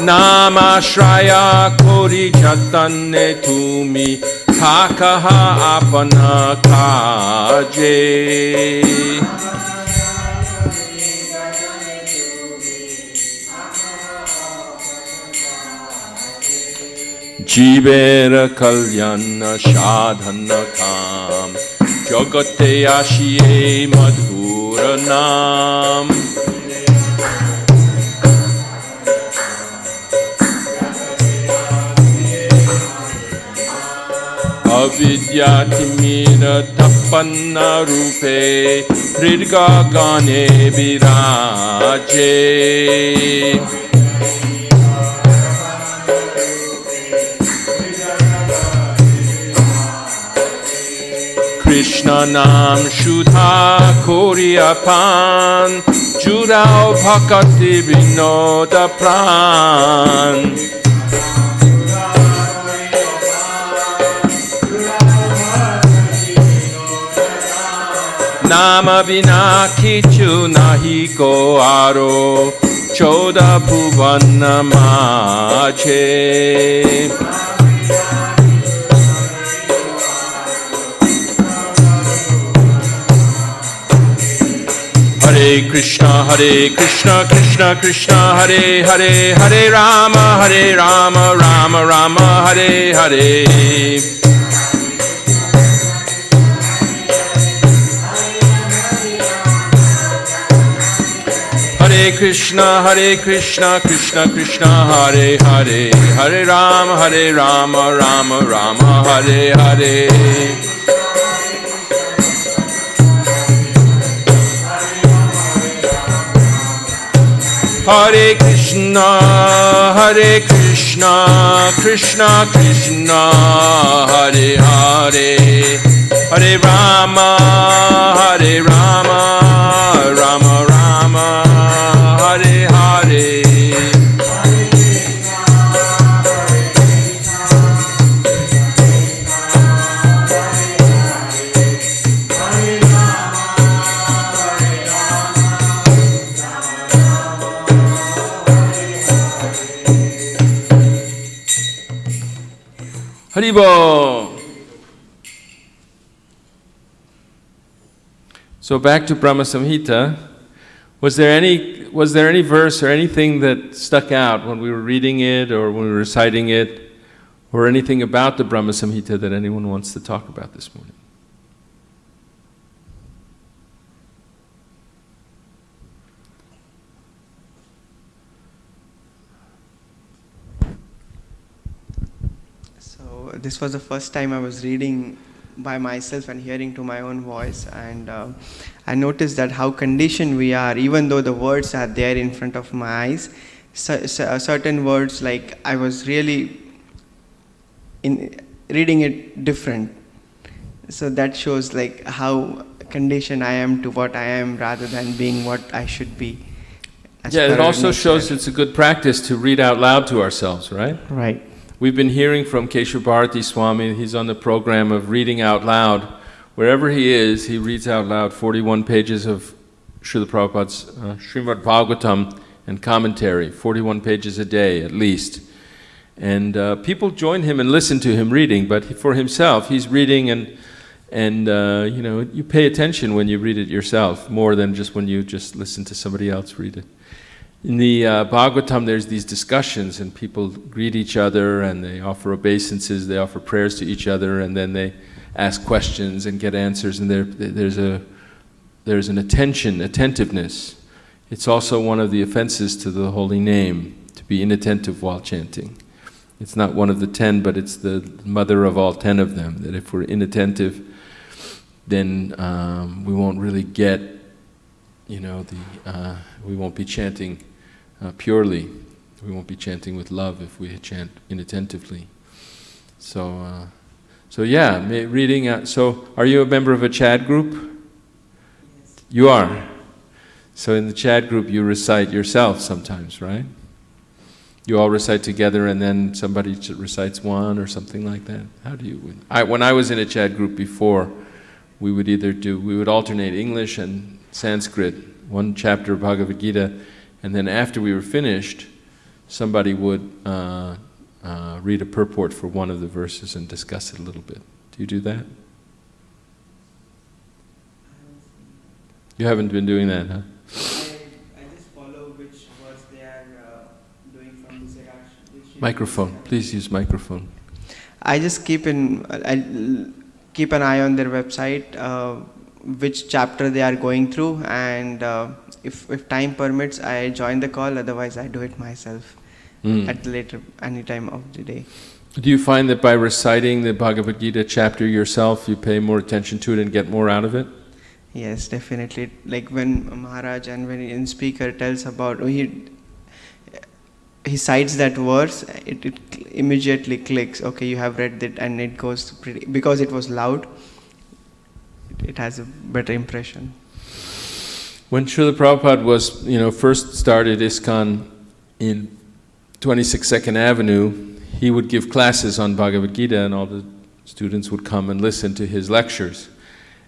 Namashraya kori jatane tumi takaha apana kaje Jivera kalyana shadhana kam Jagate ashiye madhura nam Avidyatimira tapanna rupe Hridga gane viraje Krishna nam shudha koriapan Judao bhakati vinoda pran Nama vina kichu nahi ko aro Choda bhuvana mache Hare Krishna, Krishna Krishna, Hare Hare, Hare Rama, Rama Rama, Hare Hare. Hare Krishna, Krishna Krishna, Hare Hare, Hare Rama, Rama Hare Hare. Hare Krishna, Krishna Krishna, Hare Hare, Hare Rama, Rama Rama, Hare Hare. Haribo. So back to Brahma Samhita. Was there any verse or anything that stuck out when we were reading it or when we were reciting it, or anything about the Brahma Samhita that anyone wants to talk about this morning? This was the first time I was reading by myself and hearing to my own voice, and I noticed that how conditioned we are, even though the words are there in front of my eyes. Certain words, like I was really reading it different. So that shows like how conditioned I am to what I am rather than being what I should be. as Yeah, it per also nature. shows it's a good practice to read out loud to ourselves, right? Right. We've been hearing from Keshav Bharati Swami, he's on the program of reading out loud. Wherever he is, he reads out loud 41 pages of Srila Prabhupada's Srimad Bhagavatam and commentary, 41 pages a day at least. And people join him and listen to him reading, but for himself, he's reading and you pay attention when you read it yourself, more than just when you just listen to somebody else read it. In the Bhagavatam, there's these discussions, and people greet each other, and they offer obeisances, they offer prayers to each other, and then they ask questions and get answers, and there's an attentiveness. It's also one of the offenses to the holy name, to be inattentive while chanting. It's not one of the 10, but it's the mother of all 10 of them, that if we're inattentive, then we won't really get, we won't be chanting purely. We won't be chanting with love if we chant inattentively. So yeah, reading out. So, are you a member of a Chad group? Yes. You are. So in the Chad group, you recite yourself sometimes, right? You all recite together, and then somebody recites one or something like that. How do you? When I was in a Chad group before, we would alternate English and Sanskrit, one chapter of Bhagavad Gita, and then after we were finished, somebody would read a purport for one of the verses and discuss it a little bit. Do you do that? You haven't been doing that, huh? I just follow which words they are doing from the Siraj. Microphone. Please use microphone. I just keep an eye on their website, which chapter they are going through, and if time permits, I join the call. Otherwise, I do it myself at any time of the day. Do you find that by reciting the Bhagavad Gita chapter yourself, you pay more attention to it and get more out of it? Yes, definitely. Like when Maharaj and when in speaker tells about, he cites that verse, it immediately clicks. Okay, you have read it, and it goes pretty, because it was loud. It has a better impression. When Srila Prabhupada was, first started ISKCON in 26 Second Avenue, he would give classes on Bhagavad Gita, and all the students would come and listen to his lectures.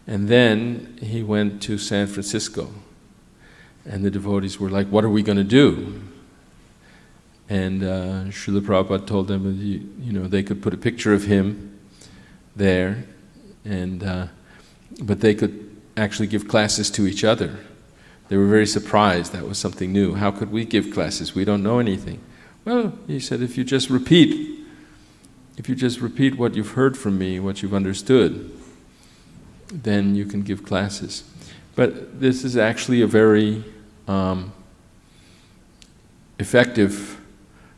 And then he went to San Francisco, and the devotees were like, "What are we going to do?" And Srila Prabhupada told them, they could put a picture of him there, and but they could actually give classes to each other. They were very surprised. That was something new. How could we give classes? We don't know anything. Well, he said, if you just repeat what you've heard from me, what you've understood, then you can give classes. But this is actually a very effective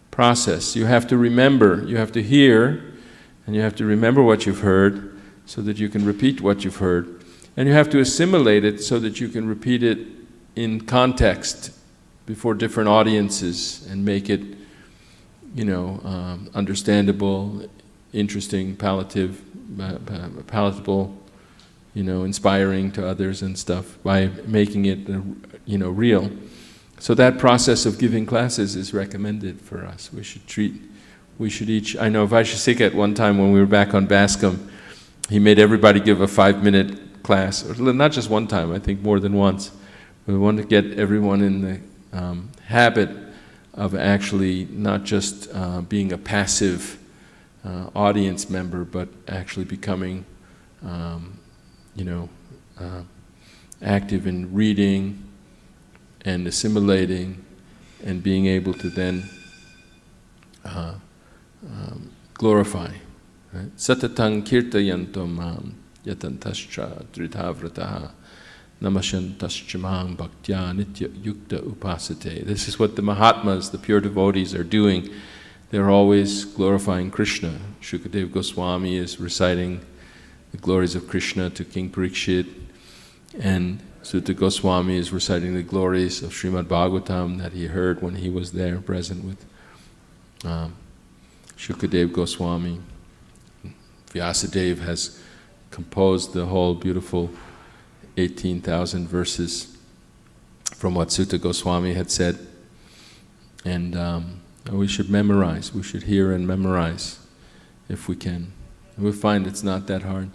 process. You have to remember, you have to hear, and you have to remember what you've heard so that you can repeat what you've heard. And you have to assimilate it so that you can repeat it in context before different audiences and make it, understandable, interesting, palatable, inspiring to others and stuff by making it, real. So that process of giving classes is recommended for us. We should each, I know Vaishesika at one time when we were back on Bascom, he made everybody give a 5-minute class, or not just one time, I think more than once. We want to get everyone in the habit of actually not just being a passive audience member, but actually becoming, active in reading and assimilating and being able to then glorify. Right? Satatang kirtayanto mam yatantascha dridhavrataha namashantaschamang bhaktya nitya yukta upasate. This is what the Mahatmas, the pure devotees, are doing. They're always glorifying Krishna. Shukadeva Goswami is reciting the glories of Krishna to King Parikshit, and Sutta Goswami is reciting the glories of Srimad Bhagavatam that he heard when he was there present with Shukadeva Goswami. Vyasadeva has composed the whole beautiful 18,000 verses from what Sutta Goswami had said. And we should memorize, we should hear and memorize if we can. And we'll find it's not that hard.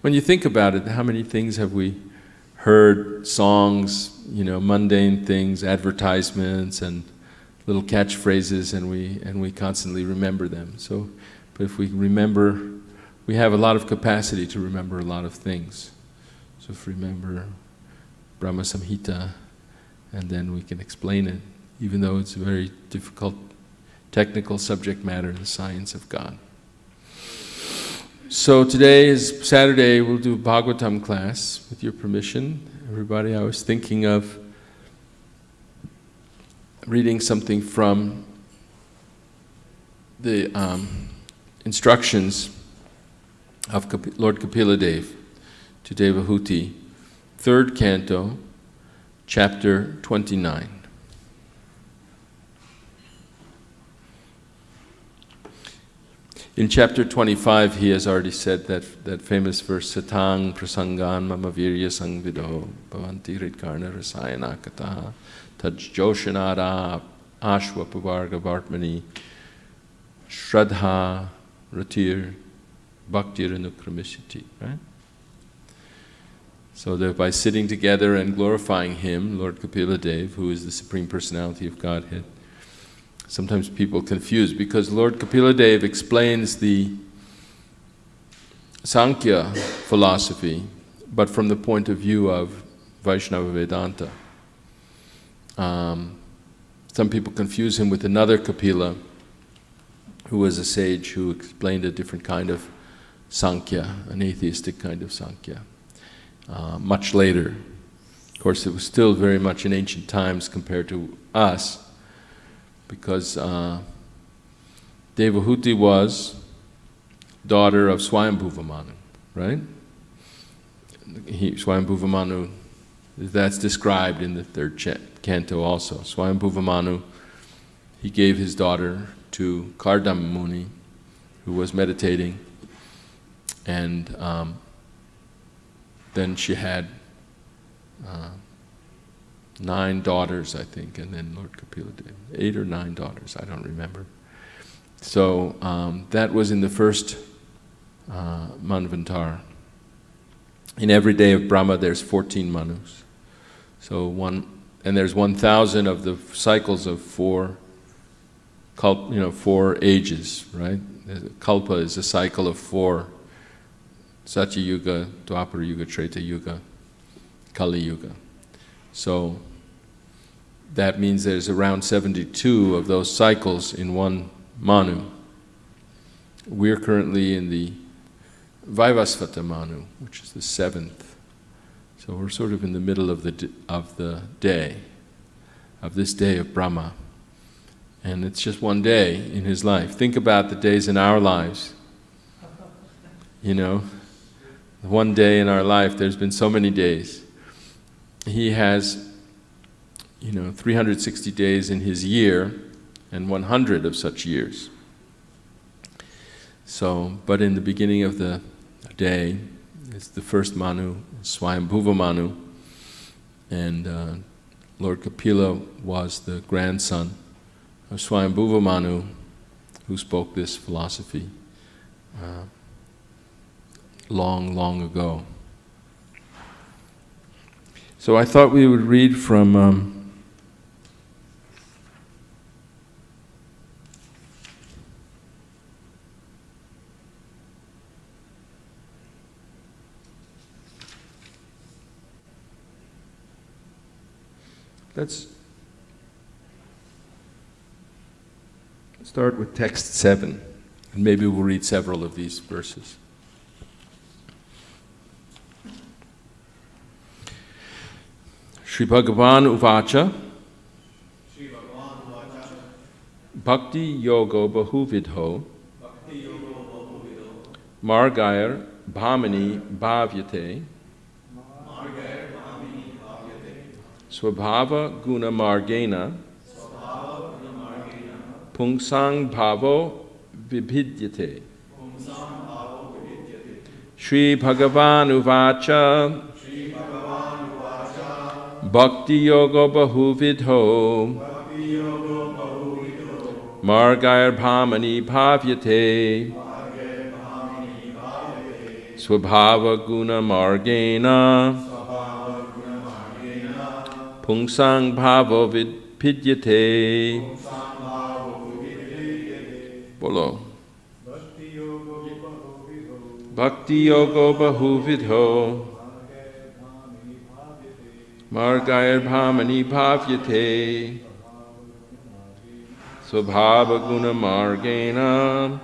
When you think about it, how many things have we heard, songs, mundane things, advertisements and little catchphrases, and we constantly remember them. So, but if we remember, we have a lot of capacity to remember a lot of things. So if we remember Brahma Samhita, and then we can explain it, even though it's a very difficult technical subject matter, the science of God. So today is Saturday, we'll do a Bhagavatam class, with your permission. Everybody, I was thinking of reading something from the instructions of Lord Kapila Dev to Devahuti, 3rd canto, chapter 29. In chapter 25, he has already said that famous verse, Satang prasangan mama virya sangvido bhavanti hridkarna rasayana kataha taj joshanara ashwa pavarga vartmani shraddha ratir bhaktir anukramisiti, right? So that by sitting together and glorifying him, Lord Kapila Dev, who is the Supreme Personality of Godhead, sometimes people confuse, because Lord Kapila Dev explains the Sankhya philosophy, but from the point of view of Vaishnava Vedanta. Some people confuse him with another Kapila, who was a sage who explained a different kind of Sankhya, an atheistic kind of Sankhya, much later. Of course, it was still very much in ancient times compared to us, because Devahuti was daughter of Swayambhuva, right? Swayambhuva Manu, that's described in the 3rd canto also. Swayambhuva Manu, he gave his daughter to Kardama Muni, who was meditating, and then she had 9 daughters, I think, and then Lord Kapila Dev, 8 or 9 daughters, I don't remember. So that was in the first Manvantar. In every day of Brahma, there's 14 Manus. So and there's 1,000 of the cycles of 4 ages, right? Kalpa is a cycle of 4: Satya Yuga, Dwapara Yuga, Treta Yuga, Kali Yuga. So that means there's around 72 of those cycles in one Manu. We're currently in the Vaivasvata Manu, which is the 7th. So we're sort of in the middle of the day, of this day of Brahma. And it's just one day in his life. Think about the days in our lives. One day in our life, there's been so many days. He has 360 days in his year and 100 of such years. So, but in the beginning of the day, it's the first Manu, Swayambhuva Manu, and Lord Kapila was the grandson of Swayambhuva Manu, who spoke this philosophy long, long ago. So I thought we would read from let's start with text 7, and maybe we'll read several of these verses. Shri Bhagavan Uvacha Bhakti Yogo Bahuvidho Margair Bhamini Bhavyate Swabhava Guna Margena Pungsang Bhavo Vibhidyate. Shri Bhagavan Uvacha Bhakti Yoga Bahuvidho Margair Bhamani Bhavyate Swabhava Guna Margena Pungsang Bhava Vidpidyate. Bolo. Bhakti Yoga Bahuvidho Margair Bhamani Bhavyate Swabhava Guna Margena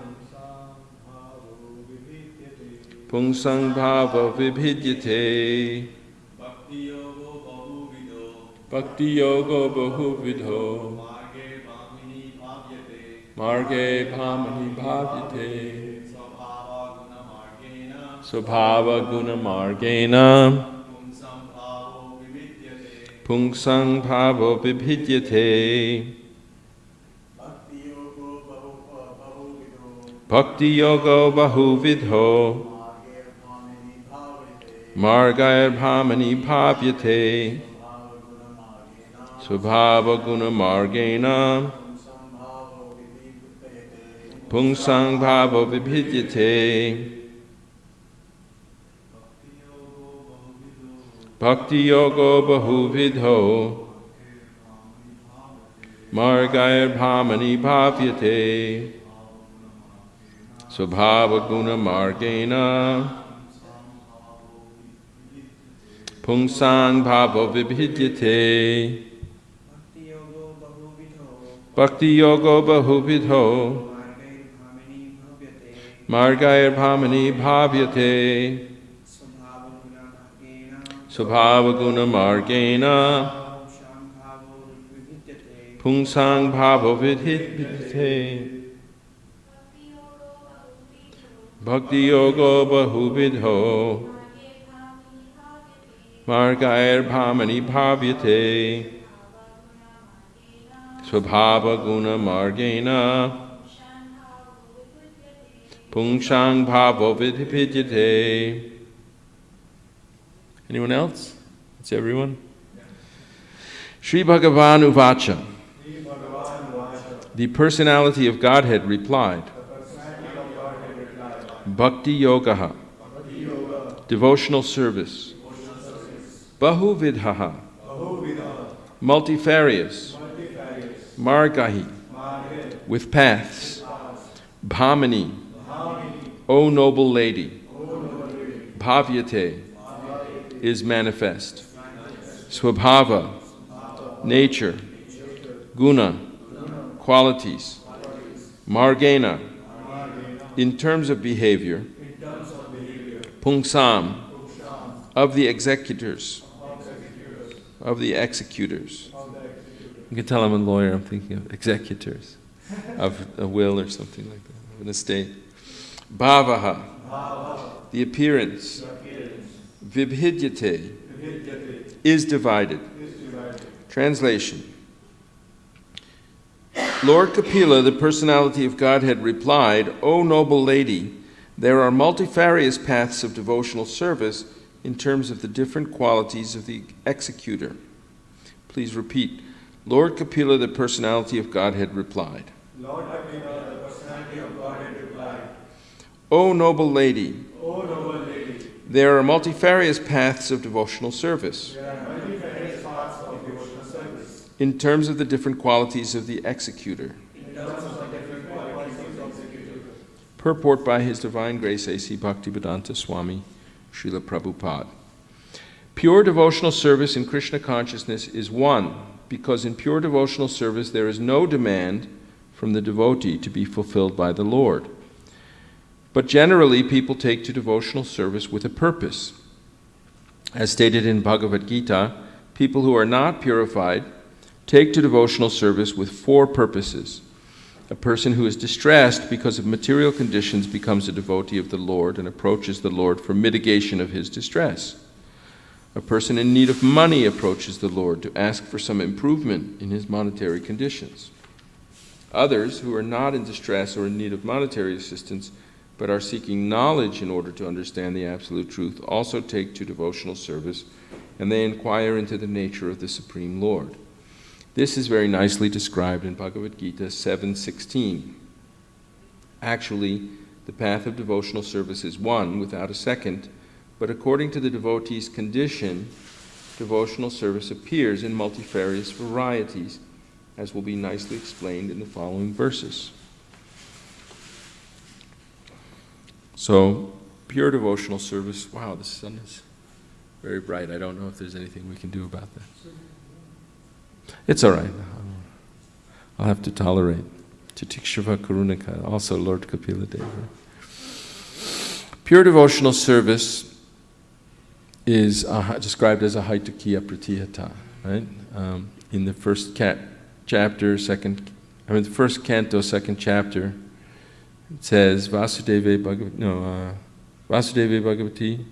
Pungsang Bhava Vibhidyate. Bhakti Yoga Bahuvidho Marge Bhamani Bhavyate Swabhava Guna Margena Pungsang Bhava Vibhidyate. Bhakti Yoga Bahuvidho Margair Bhamani Bhavyate Swabhava Guna Margena Pungsang Bhava Vibhidyate. Bhakti Yoga Bahuvidho Margair Bhamani Bhavyate Swabhava Guna Margena Pungsang Bhava Vibhidyate. Bhakti Yoga Bahuvidho Margair Bhamani Bhavyate Swabhava Guna Margena Pungsang Bhava Vibhidyate. Bhakti Yoga Bahuvidho Margair Bhamani Bhavyate Swabhava Guna Margena Pungsang Bhava Vibhidyate. Anyone else? It's everyone? Sri Bhagavan Uvacha. The personality of Godhead replied, Bhakti Yogaha, devotional service, Bahuvidhaha, multifarious, Margahi, with paths, Bhamani, O noble lady, Bhavyate, is manifest, Swabhava, nature, Guna, qualities, Margena, in terms of behavior, Pungsam, of the executors, of the executors. You can tell I'm a lawyer, I'm thinking of executors, of a will or something like that, of an estate. Bhavaha, the appearance, Vibhidyate, is divided. Translation. Lord Kapila, the personality of Godhead, replied, O noble lady, there are multifarious paths of devotional service in terms of the different qualities of the executor. Please repeat. Lord Kapila, the personality of Godhead, replied. Lord Kapila, the personality of Godhead, replied. O noble lady, O noble lady, there are multifarious paths of devotional service there are multifarious paths of devotional service in terms of the different qualities of the executor. in terms of the different qualities of the executor. Purport by His Divine Grace A.C. Bhaktivedanta Swami Srila Prabhupada. Pure devotional service in Krishna consciousness is one, because in pure devotional service there is no demand from the devotee to be fulfilled by the Lord. But generally people take to devotional service with a purpose. As stated in Bhagavad Gita, people who are not purified take to devotional service with 4 purposes. A person who is distressed because of material conditions becomes a devotee of the Lord and approaches the Lord for mitigation of his distress. A person in need of money approaches the Lord to ask for some improvement in his monetary conditions. Others, who are not in distress or in need of monetary assistance, but are seeking knowledge in order to understand the absolute truth, also take to devotional service and they inquire into the nature of the Supreme Lord. This is very nicely described in Bhagavad Gita 7:16. Actually, the path of devotional service is one without a second, but according to the devotee's condition, devotional service appears in multifarious varieties, as will be nicely explained in the following verses. So, pure devotional service, wow, the sun is very bright. I don't know if there's anything we can do about that. It's all right. I'll have to tolerate. Titikshava Karunaka, also Lord Kapila Deva. Pure devotional service is described as a haitukiya pratihata, right? In the first chapter, the first canto, second chapter, it says Vasudeve Bhagavati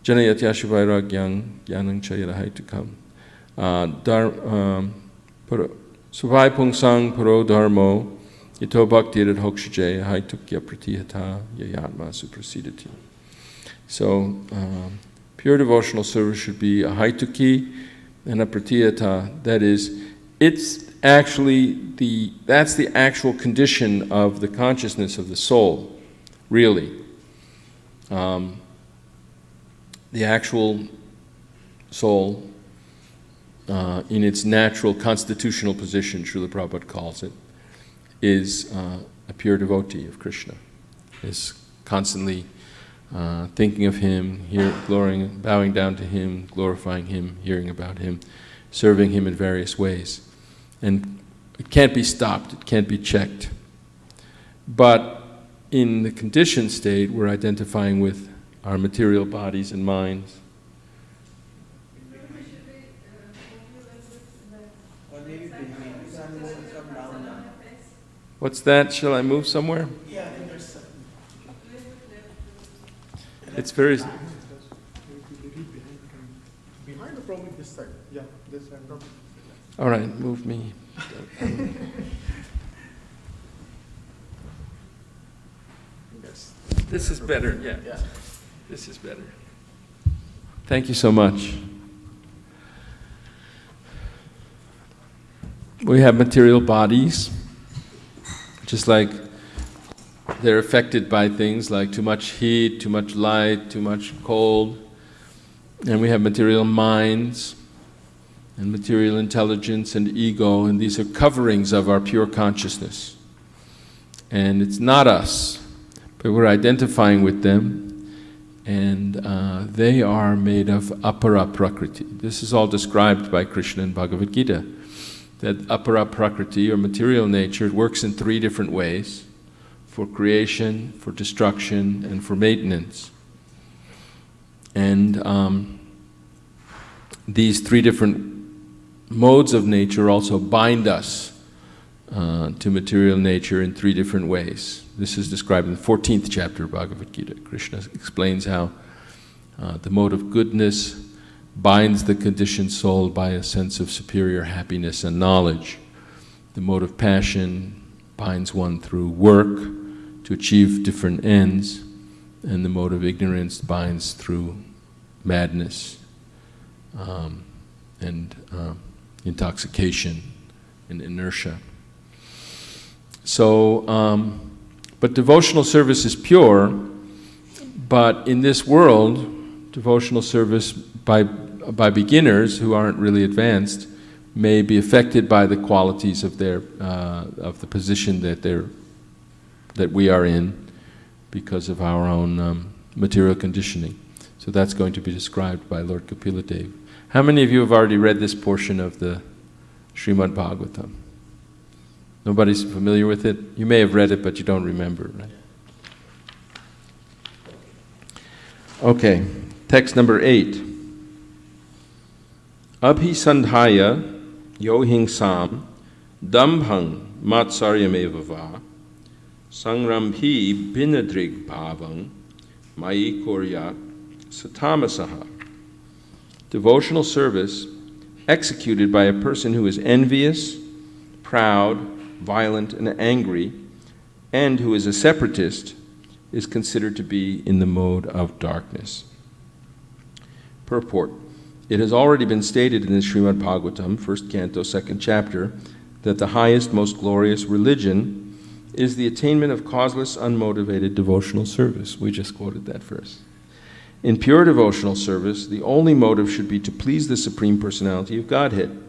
Janayatyashuvairagyang Gyanang Chayara Haitukam Suvai Pungsang Paro Dharmo Ito Bhaktirat Hokshajaya Haitukya Pratihata Yayatma Suprasidati. So, pure devotional service should be a haituki and a pratihata. That is, it's actually that's the actual condition of the consciousness of the soul, really. The actual soul, in its natural constitutional position, Srila Prabhupada calls it, is a pure devotee of Krishna, is constantly thinking of Him, bowing down to Him, glorifying Him, hearing about Him, serving Him in various ways. And it can't be stopped, it can't be checked. But in the conditioned state, we're identifying with our material bodies and minds. What's that? Shall I move somewhere? Yeah, I think there's It's very... behind the problem this side. Yeah, this side. No. All right, move me. Yes. This is better, yeah. Yeah. This is better. Thank you so much. We have material bodies, just like they're affected by things like too much heat, too much light, too much cold. And we have material minds and material intelligence and ego, and these are coverings of our pure consciousness. And it's not us, but we're identifying with them, and they are made of apara prakriti. This is all described by Krishna in Bhagavad Gita, that apara prakriti, or material nature, works in three different ways: for creation, for destruction, and for maintenance. And these three different modes of nature also bind us to material nature in three different ways. This is described in the 14th chapter of Bhagavad Gita. Krishna explains how the mode of goodness binds the conditioned soul by a sense of superior happiness and knowledge. The mode of passion binds one through work to achieve different ends, and the mode of ignorance binds through madness and intoxication and inertia. So, but devotional service is pure, but in this world, devotional service by beginners who aren't really advanced may be affected by the qualities of their of the position that we are in because of our own material conditioning. So that's going to be described by Lord Kapila Deva. How many of you have already read this portion of the Srimad Bhagavatam? Nobody's familiar with it? You may have read it, but you don't remember, right? Okay, text number 8. Abhisandhaya yohingsam dambhang matsaryamevava sangrambhi binadrig bhavang mayi koryat satamasaha. Devotional service executed by a person who is envious, proud, violent, and angry, and who is a separatist, is considered to be in the mode of darkness. Purport. It has already been stated in the Srimad Bhagavatam, 1st canto, 2nd chapter, that the highest, most glorious religion is the attainment of causeless, unmotivated devotional service. We just quoted that verse. In pure devotional service, the only motive should be to please the Supreme Personality of Godhead.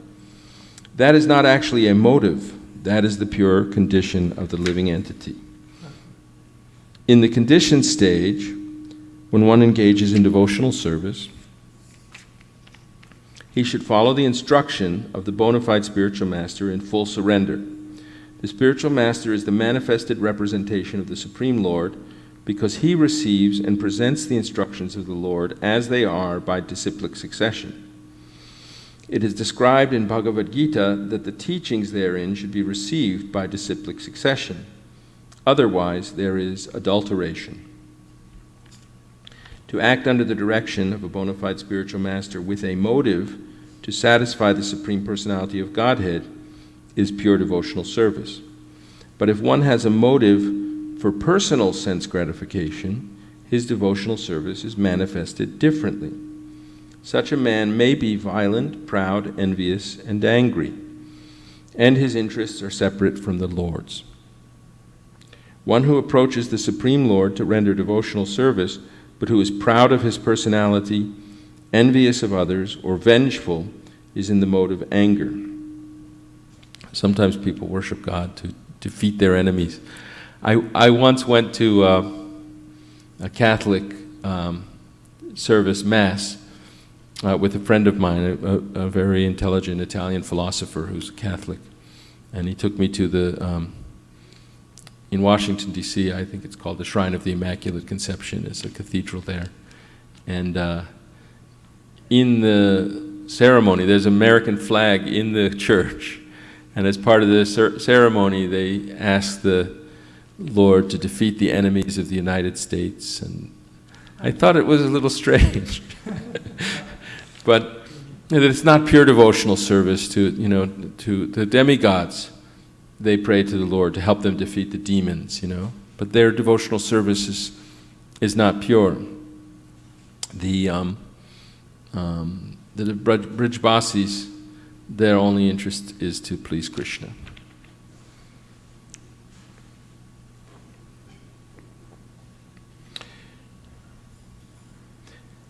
That is not actually a motive. That is the pure condition of the living entity. In the conditioned stage, when one engages in devotional service, he should follow the instruction of the bona fide spiritual master in full surrender. The spiritual master is the manifested representation of the Supreme Lord because he receives and presents the instructions of the Lord as they are by disciplic succession. It is described in Bhagavad Gita that the teachings therein should be received by disciplic succession. Otherwise, there is adulteration. To act under the direction of a bona fide spiritual master with a motive to satisfy the Supreme Personality of Godhead is pure devotional service. But if one has a motive for personal sense gratification, his devotional service is manifested differently. Such a man may be violent, proud, envious, and angry, and his interests are separate from the Lord's. One who approaches the Supreme Lord to render devotional service, but who is proud of his personality, envious of others, or vengeful, is in the mode of anger. Sometimes people worship God to defeat their enemies. I once went to a Catholic service, Mass, with a friend of mine, a very intelligent Italian philosopher who's a Catholic. And he took me to the, in Washington, D.C., I think it's called the Shrine of the Immaculate Conception. It's a cathedral there. And in the ceremony, there's an American flag in the church. And as part of the ceremony, they ask the Lord to defeat the enemies of the United States. And I thought it was a little strange. But it's not pure devotional service to the demigods. They pray to the Lord to help them defeat the demons, But their devotional service is not pure. The Brijbasis, their only interest is to please Krishna.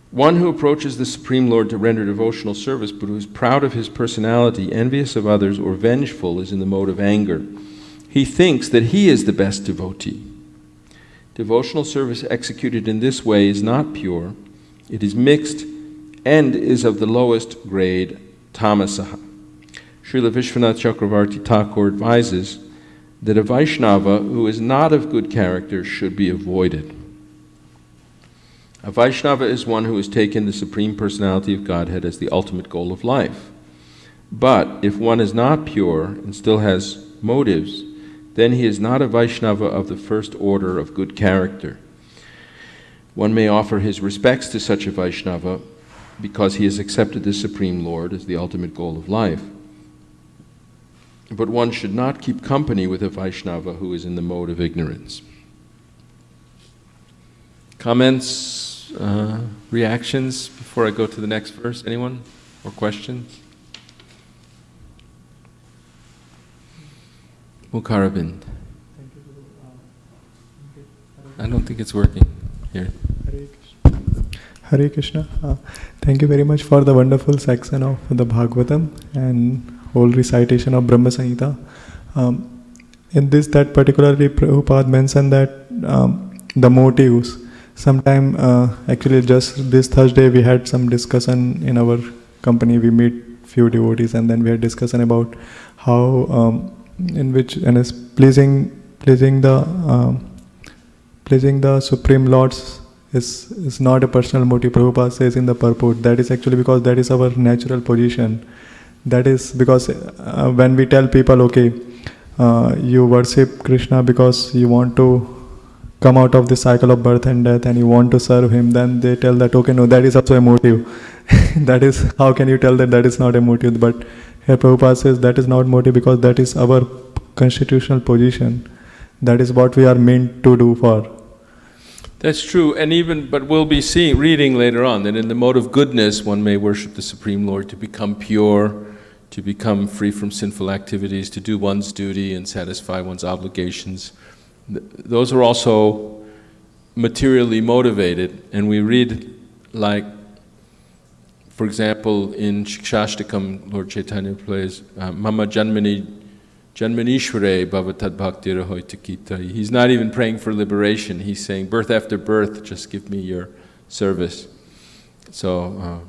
One who approaches the Supreme Lord to render devotional service, but who is proud of his personality, envious of others, or vengeful, is in the mode of anger. He thinks that he is the best devotee. Devotional service executed in this way is not pure. It is mixed and is of the lowest grade, tamasaha. Srila Vishwanath Chakravarti Thakur advises that a Vaishnava who is not of good character should be avoided. A Vaishnava is one who has taken the Supreme Personality of Godhead as the ultimate goal of life. But if one is not pure and still has motives, then he is not a Vaishnava of the first order of good character. One may offer his respects to such a Vaishnava because he has accepted the Supreme Lord as the ultimate goal of life. But one should not keep company with a Vaishnava who is in the mode of ignorance. Comments, reactions before I go to the next verse? Anyone? Or questions? Mukharabind. I don't think it's working here. Hare Krishna. Thank you very much for the wonderful section of the Bhagavatam and whole recitation of Brahma Samhita. In this, that particularly Prabhupada mentioned that the motives. Sometime, actually just this Thursday we had some discussion in our company. We meet few devotees and then we had discussion about how in which and is pleasing the Supreme Lords is not a personal motive. Prabhupada says in the purport that is actually because that is our natural position. That is because when we tell people, okay, you worship Krishna because you want to come out of the cycle of birth and death and you want to serve him, then they tell that, okay, no, that is also a motive. That is, how can you tell that is not a motive? But here Prabhupada says that is not motive because that is our constitutional position. That is what we are meant to do for. That's true, but we'll be reading later on that in the mode of goodness one may worship the Supreme Lord to become pure, to become free from sinful activities, to do one's duty and satisfy one's obligations. Those are also materially motivated, and we read, like, for example, in Shikshashtakam, Lord Chaitanya plays, Mama Janmanishware Bhavatad Bhakti Rahoitakita. He's not even praying for liberation, he's saying, birth after birth, just give me your service. So,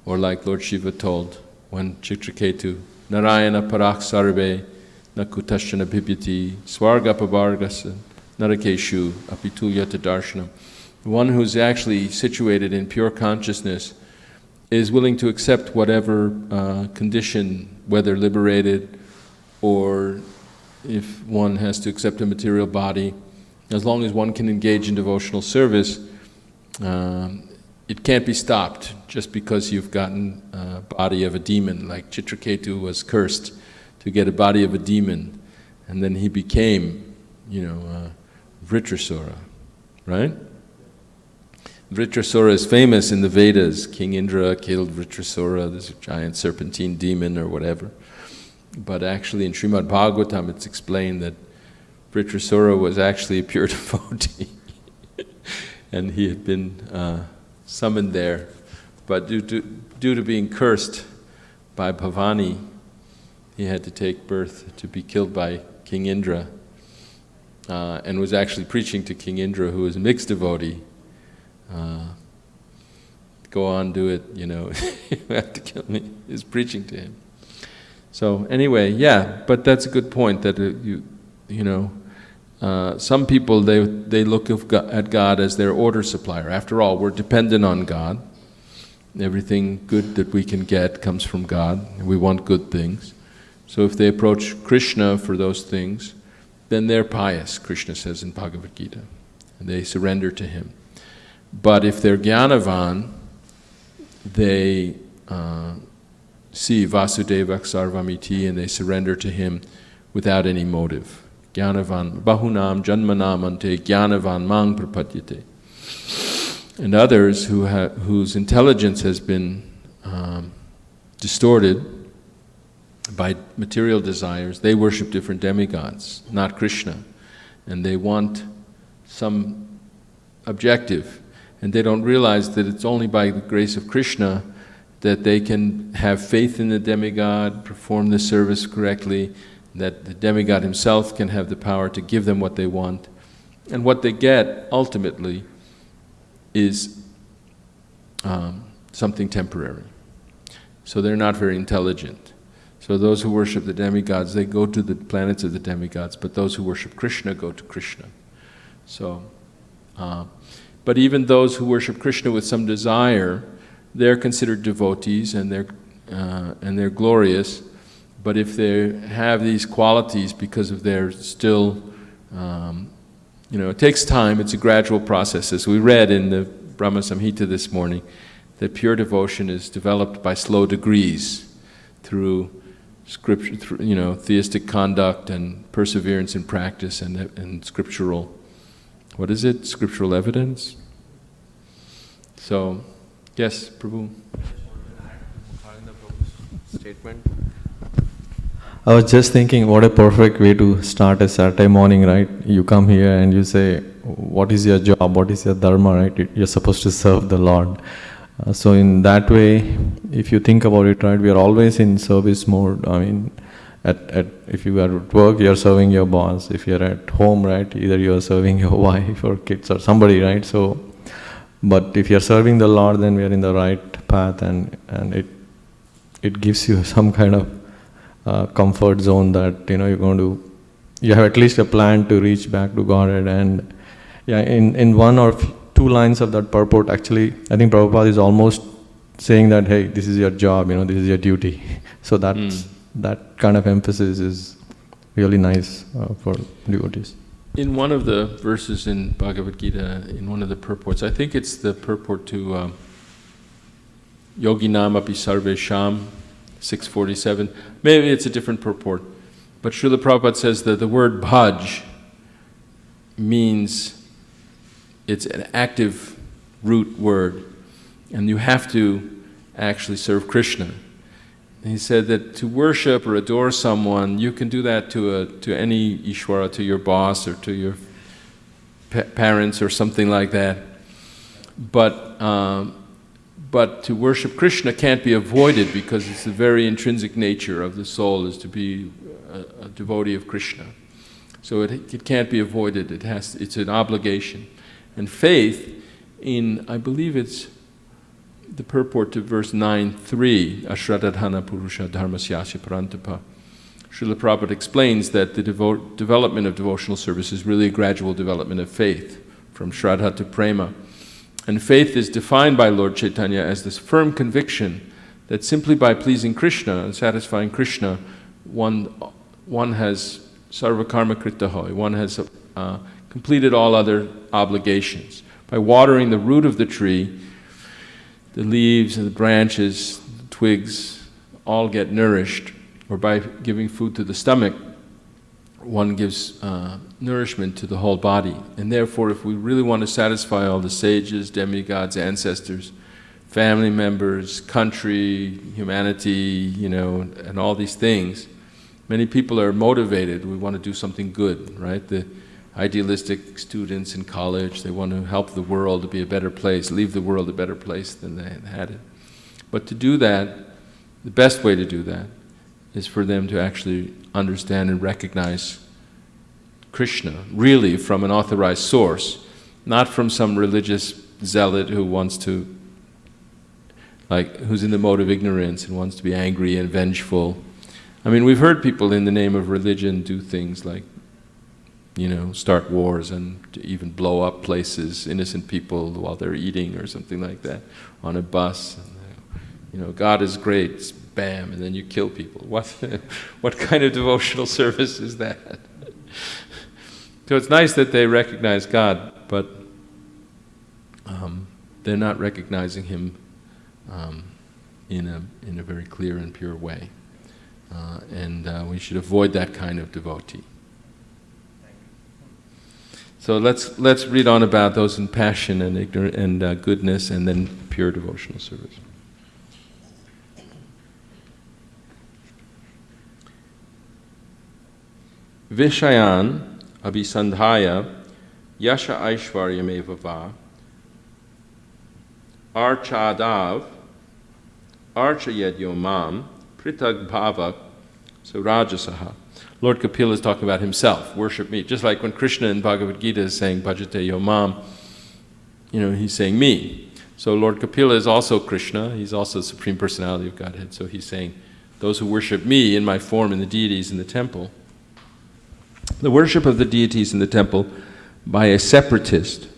or like Lord Shiva told, when Chitraketu, Narayana Parak Sarve, Nakutashana Bhibyati, Swarga Pavargasa, Narakeshu, Apitulyata Darshanam. The one who's actually situated in pure consciousness is willing to accept whatever condition, whether liberated or if one has to accept a material body, as long as one can engage in devotional service, it can't be stopped just because you've gotten a body of a demon, like Chitraketu was cursed to get a body of a demon, and then he became, Vritrasura, right? Vritrasura is famous in the Vedas. King Indra killed Vritrasura, this giant serpentine demon or whatever. But actually in Srimad Bhagavatam it's explained that Vritrasura was actually a pure devotee and he had been summoned there, but due to being cursed by Bhavani, he had to take birth to be killed by King Indra, and was actually preaching to King Indra, who was a mixed devotee. Go on, do it, you have to kill me. He's preaching to him. So anyway, yeah, but that's a good point that some people, they look at God as their order supplier. After all, we're dependent on God. Everything good that we can get comes from God, and we want good things. So if they approach Krishna for those things, then they're pious, Krishna says in Bhagavad Gita, and they surrender to Him. But if they're Jnanavan, they see Vasudeva Sarvamiti and they surrender to Him without any motive. Jnanavan, Bahunam Janmanam Ante Jnanavan Mang Prapadyate. And others whose intelligence has been distorted by material desires, they worship different demigods, not Krishna. And they want some objective. And they don't realize that it's only by the grace of Krishna that they can have faith in the demigod, perform the service correctly, that the demigod himself can have the power to give them what they want. And what they get, ultimately, is something temporary. So they're not very intelligent. So those who worship the demigods, they go to the planets of the demigods, but those who worship Krishna go to Krishna. So, but even those who worship Krishna with some desire, they're considered devotees and they're glorious. But if they have these qualities because of their still, it takes time, it's a gradual process. As we read in the Brahma Samhita this morning, that pure devotion is developed by slow degrees through scripture, theistic conduct and perseverance in practice and scriptural, scriptural evidence? So, yes, Prabhu. Statement. I was just thinking, what a perfect way to start a Saturday morning, right? You come here and you say, what is your job, what is your dharma, right? You're supposed to serve the Lord. So in that way, if you think about it, right, we are always in service mode. I mean, if you are at work, you're serving your boss. If you're at home, right, either you're serving your wife or kids or somebody, right? So, but if you're serving the Lord, then we are in the right path, and it gives you some kind of comfort zone that you have at least a plan to reach back to Godhead. And yeah, in one or two lines of that purport, actually, I think Prabhupada is almost saying that, hey, this is your job, this is your duty. So that kind of emphasis is really nice for devotees. In one of the verses in Bhagavad Gita, in one of the purports, I think it's the purport to Yoginam api sarvesham, 647. Maybe it's a different purport. But Srila Prabhupada says that the word bhaj means it's an active root word, and you have to actually serve Krishna. And he said that to worship or adore someone, you can do that to any Ishvara, to your boss or to your parents or something like that. But to worship Krishna can't be avoided, because it's the very intrinsic nature of the soul is to be a devotee of Krishna. So it can't be avoided. It's an obligation. And faith, I believe it's the purport to verse 9.3, Ashradadhana Purusha Dharmasyasya Parantapa. Srila Prabhupada explains that the development of devotional service is really a gradual development of faith, from Shraddha to Prema. And faith is defined by Lord Chaitanya as this firm conviction that simply by pleasing Krishna and satisfying Krishna, one has sarva karma krita hoy, one has completed all other obligations. By watering the root of the tree, the leaves and the branches, the twigs, all get nourished. Or by giving food to the stomach, one gives nourishment to the whole body. And therefore, if we really want to satisfy all the sages, demigods, ancestors, family members, country, humanity, and all these things, many people are motivated. We want to do something good, right? The idealistic students in college, they want to help the world to be a better place, leave the world a better place than they had it. But to do that, the best way to do that is for them to actually understand and recognize Krishna, really from an authorized source, not from some religious zealot who wants to, who's in the mode of ignorance and wants to be angry and vengeful. I mean, we've heard people in the name of religion do things like, start wars and to even blow up places, innocent people while they're eating or something like that on a bus. And, God is great, bam, and then you kill people. What kind of devotional service is that? So it's nice that they recognize God, but they're not recognizing Him in a very clear and pure way. And we should avoid that kind of devotee. So let's read on about those in passion and goodness, and then pure devotional service. Vishayan abhisandhaya yasha aishvaryameva va archadav archayed yomam pritag bhavak surajasaha. Lord Kapila is talking about himself, worship me. Just like when Krishna in Bhagavad Gita is saying bhajate yomam, he's saying me. So Lord Kapila is also Krishna, he's also the Supreme Personality of Godhead. So he's saying, those who worship me in my form in the deities in the temple, the worship of the deities in the temple by a separatist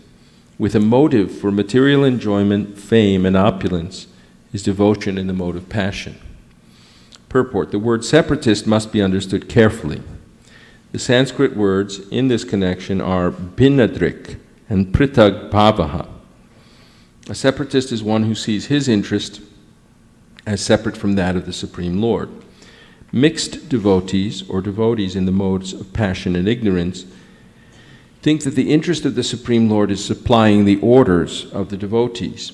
with a motive for material enjoyment, fame, and opulence is devotion in the mode of passion. Purport: the word separatist must be understood carefully. The Sanskrit words in this connection are binadrik and pritag bhavaha. A separatist is one who sees his interest as separate from that of the Supreme Lord. Mixed devotees, or devotees in the modes of passion and ignorance, think that the interest of the Supreme Lord is supplying the orders of the devotees.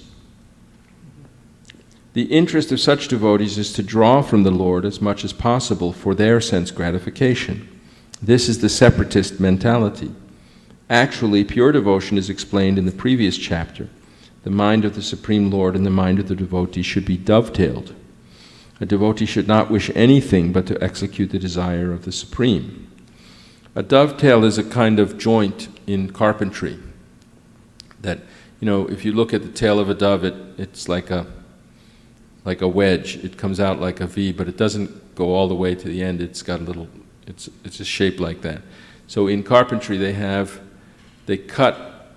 The interest of such devotees is to draw from the Lord as much as possible for their sense gratification. This is the separatist mentality. Actually, pure devotion is explained in the previous chapter. The mind of the Supreme Lord and the mind of the devotee should be dovetailed. A devotee should not wish anything but to execute the desire of the Supreme. A dovetail is a kind of joint in carpentry that, if you look at the tail of a dove, it's like a wedge. It comes out like a V, but it doesn't go all the way to the end. It's got it's a shape like that. So in carpentry they cut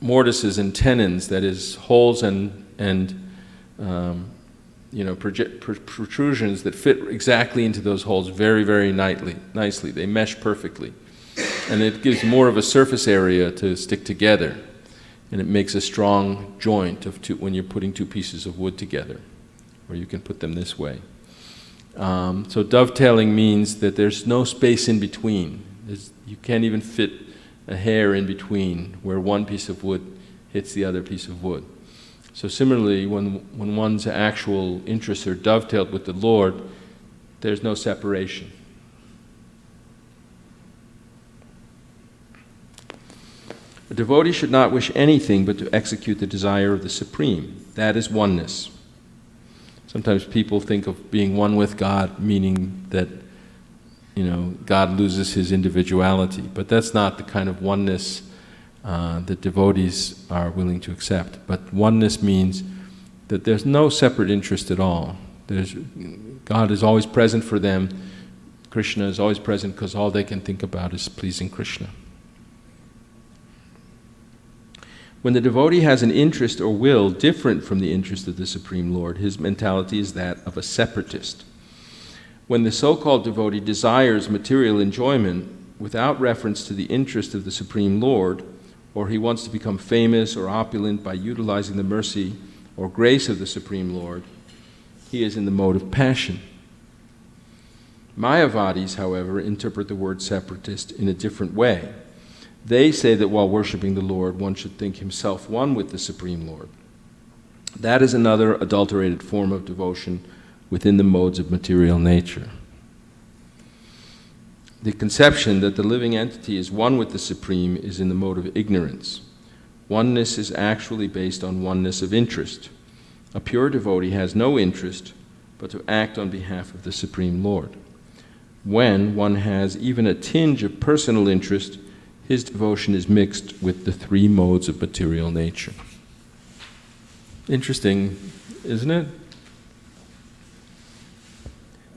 mortises and tenons, that is, holes and protrusions that fit exactly into those holes very, very nicely. They mesh perfectly. And it gives more of a surface area to stick together. And it makes a strong joint when you're putting two pieces of wood together, or you can put them this way. So dovetailing means that there's no space in between. You can't even fit a hair in between where one piece of wood hits the other piece of wood. So similarly, when one's actual interests are dovetailed with the Lord, there's no separation. A devotee should not wish anything but to execute the desire of the Supreme. That is oneness. Sometimes people think of being one with God, meaning that, God loses his individuality. But that's not the kind of oneness that devotees are willing to accept. But oneness means that there's no separate interest at all. God is always present for them. Krishna is always present because all they can think about is pleasing Krishna. When the devotee has an interest or will different from the interest of the Supreme Lord, his mentality is that of a separatist. When the so-called devotee desires material enjoyment without reference to the interest of the Supreme Lord, or he wants to become famous or opulent by utilizing the mercy or grace of the Supreme Lord, he is in the mode of passion. Mayavadis, however, interpret the word separatist in a different way. They say that while worshiping the Lord, one should think himself one with the Supreme Lord. That is another adulterated form of devotion within the modes of material nature. The conception that the living entity is one with the Supreme is in the mode of ignorance. Oneness is actually based on oneness of interest. A pure devotee has no interest but to act on behalf of the Supreme Lord. When one has even a tinge of personal interest, his devotion is mixed with the three modes of material nature. Interesting, isn't it?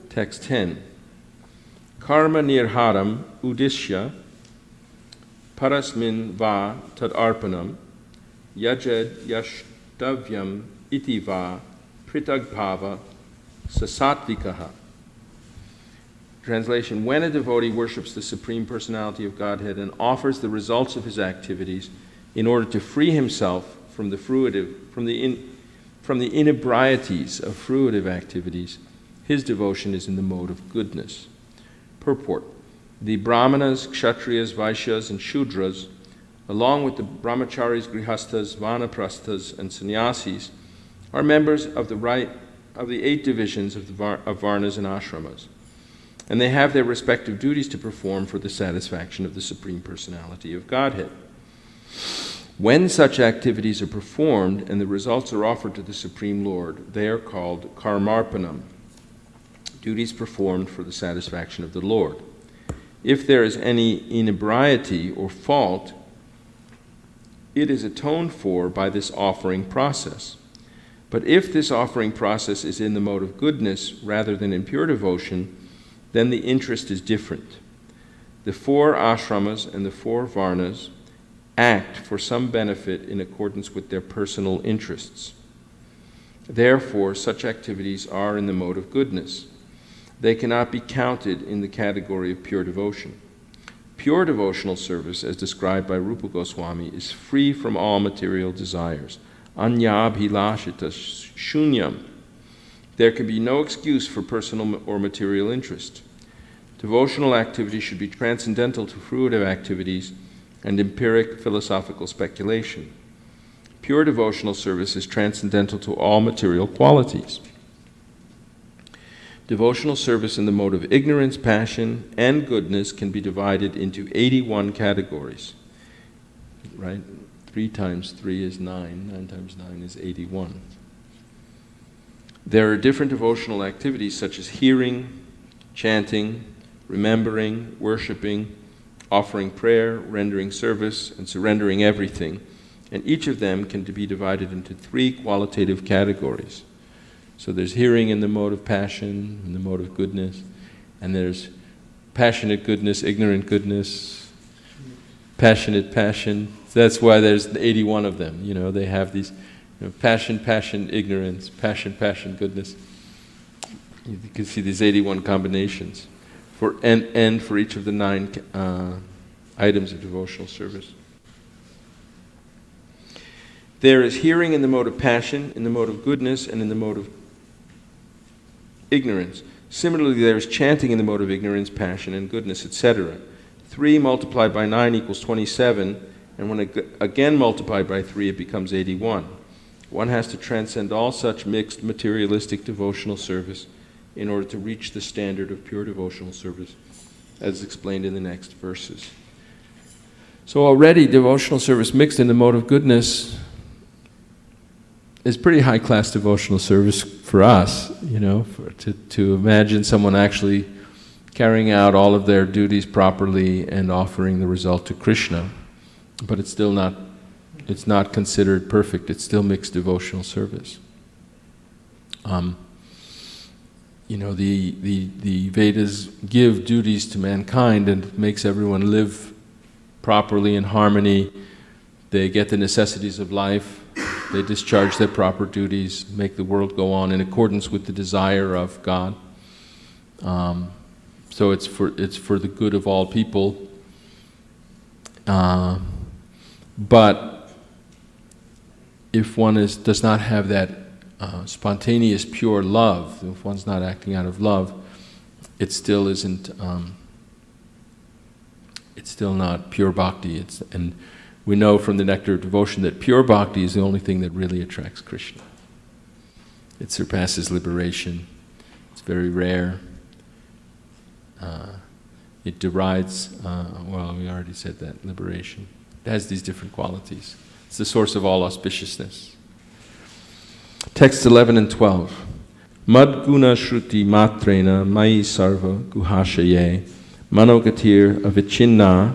Text 10. Karma nirharam udishya parasmin va tad arpanam yajed yashtavyam iti va pritagbhava sasatvikaha. Translation: when a devotee worships the Supreme Personality of Godhead and offers the results of his activities in order to free himself from the inebrieties of fruitive activities, his devotion is in the mode of goodness. Purport: the Brahmanas, Kshatriyas, Vaishyas, and Shudras, along with the Brahmacharis, Grihasthas, Vanaprasthas, and Sannyasis, are members of the 8 divisions of Varnas and Ashramas, and they have their respective duties to perform for the satisfaction of the Supreme Personality of Godhead. When such activities are performed and the results are offered to the Supreme Lord, they are called karmarpanam, duties performed for the satisfaction of the Lord. If there is any inebriety or fault, it is atoned for by this offering process. But if this offering process is in the mode of goodness rather than in pure devotion, then the interest is different. The 4 ashramas and the 4 varnas act for some benefit in accordance with their personal interests. Therefore, such activities are in the mode of goodness. They cannot be counted in the category of pure devotion. Pure devotional service, as described by Rupa Goswami, is free from all material desires. Anyabhilashita shunyam. There can be no excuse for personal or material interest. Devotional activity should be transcendental to fruitive activities and empiric philosophical speculation. Pure devotional service is transcendental to all material qualities. Devotional service in the mode of ignorance, passion, and goodness can be divided into 81 categories. Right? 3 times 3 is 9. 9 times 9 is 81. There are different devotional activities such as hearing, chanting, remembering, worshiping, offering prayer, rendering service, and surrendering everything, and each of them can be divided into 3 qualitative categories. So there's hearing in the mode of passion, in the mode of goodness, and there's passionate goodness, ignorant goodness, passionate passion. That's why there's 81 of them. They have these passion, ignorance, passion, goodness. You can see these 81 combinations for each of the 9 items of devotional service. There is hearing in the mode of passion, in the mode of goodness, and in the mode of ignorance. Similarly, there is chanting in the mode of ignorance, passion, and goodness, etc. 3 multiplied by 9 equals 27, and when again multiplied by 3, it becomes 81. One has to transcend all such mixed materialistic devotional service in order to reach the standard of pure devotional service, as explained in the next verses. So already devotional service mixed in the mode of goodness is pretty high-class devotional service for us, to imagine someone actually carrying out all of their duties properly and offering the result to Krishna. But it's not considered perfect. It's still mixed devotional service. The Vedas give duties to mankind and it makes everyone live properly in harmony. They get the necessities of life. They discharge their proper duties, make the world go on in accordance with the desire of God. So it's for the good of all people. But if one does not have that spontaneous, pure love, if one's not acting out of love, it still isn't. It's still not pure bhakti. And we know from the Nectar of Devotion that pure bhakti is the only thing that really attracts Krishna. It surpasses liberation. It's very rare. It derides, we already said that, liberation. It has these different qualities. It's the source of all auspiciousness. Texts 11 and 12. Mad guna shruti matrena mai sarva guhashaye manogatir avichinna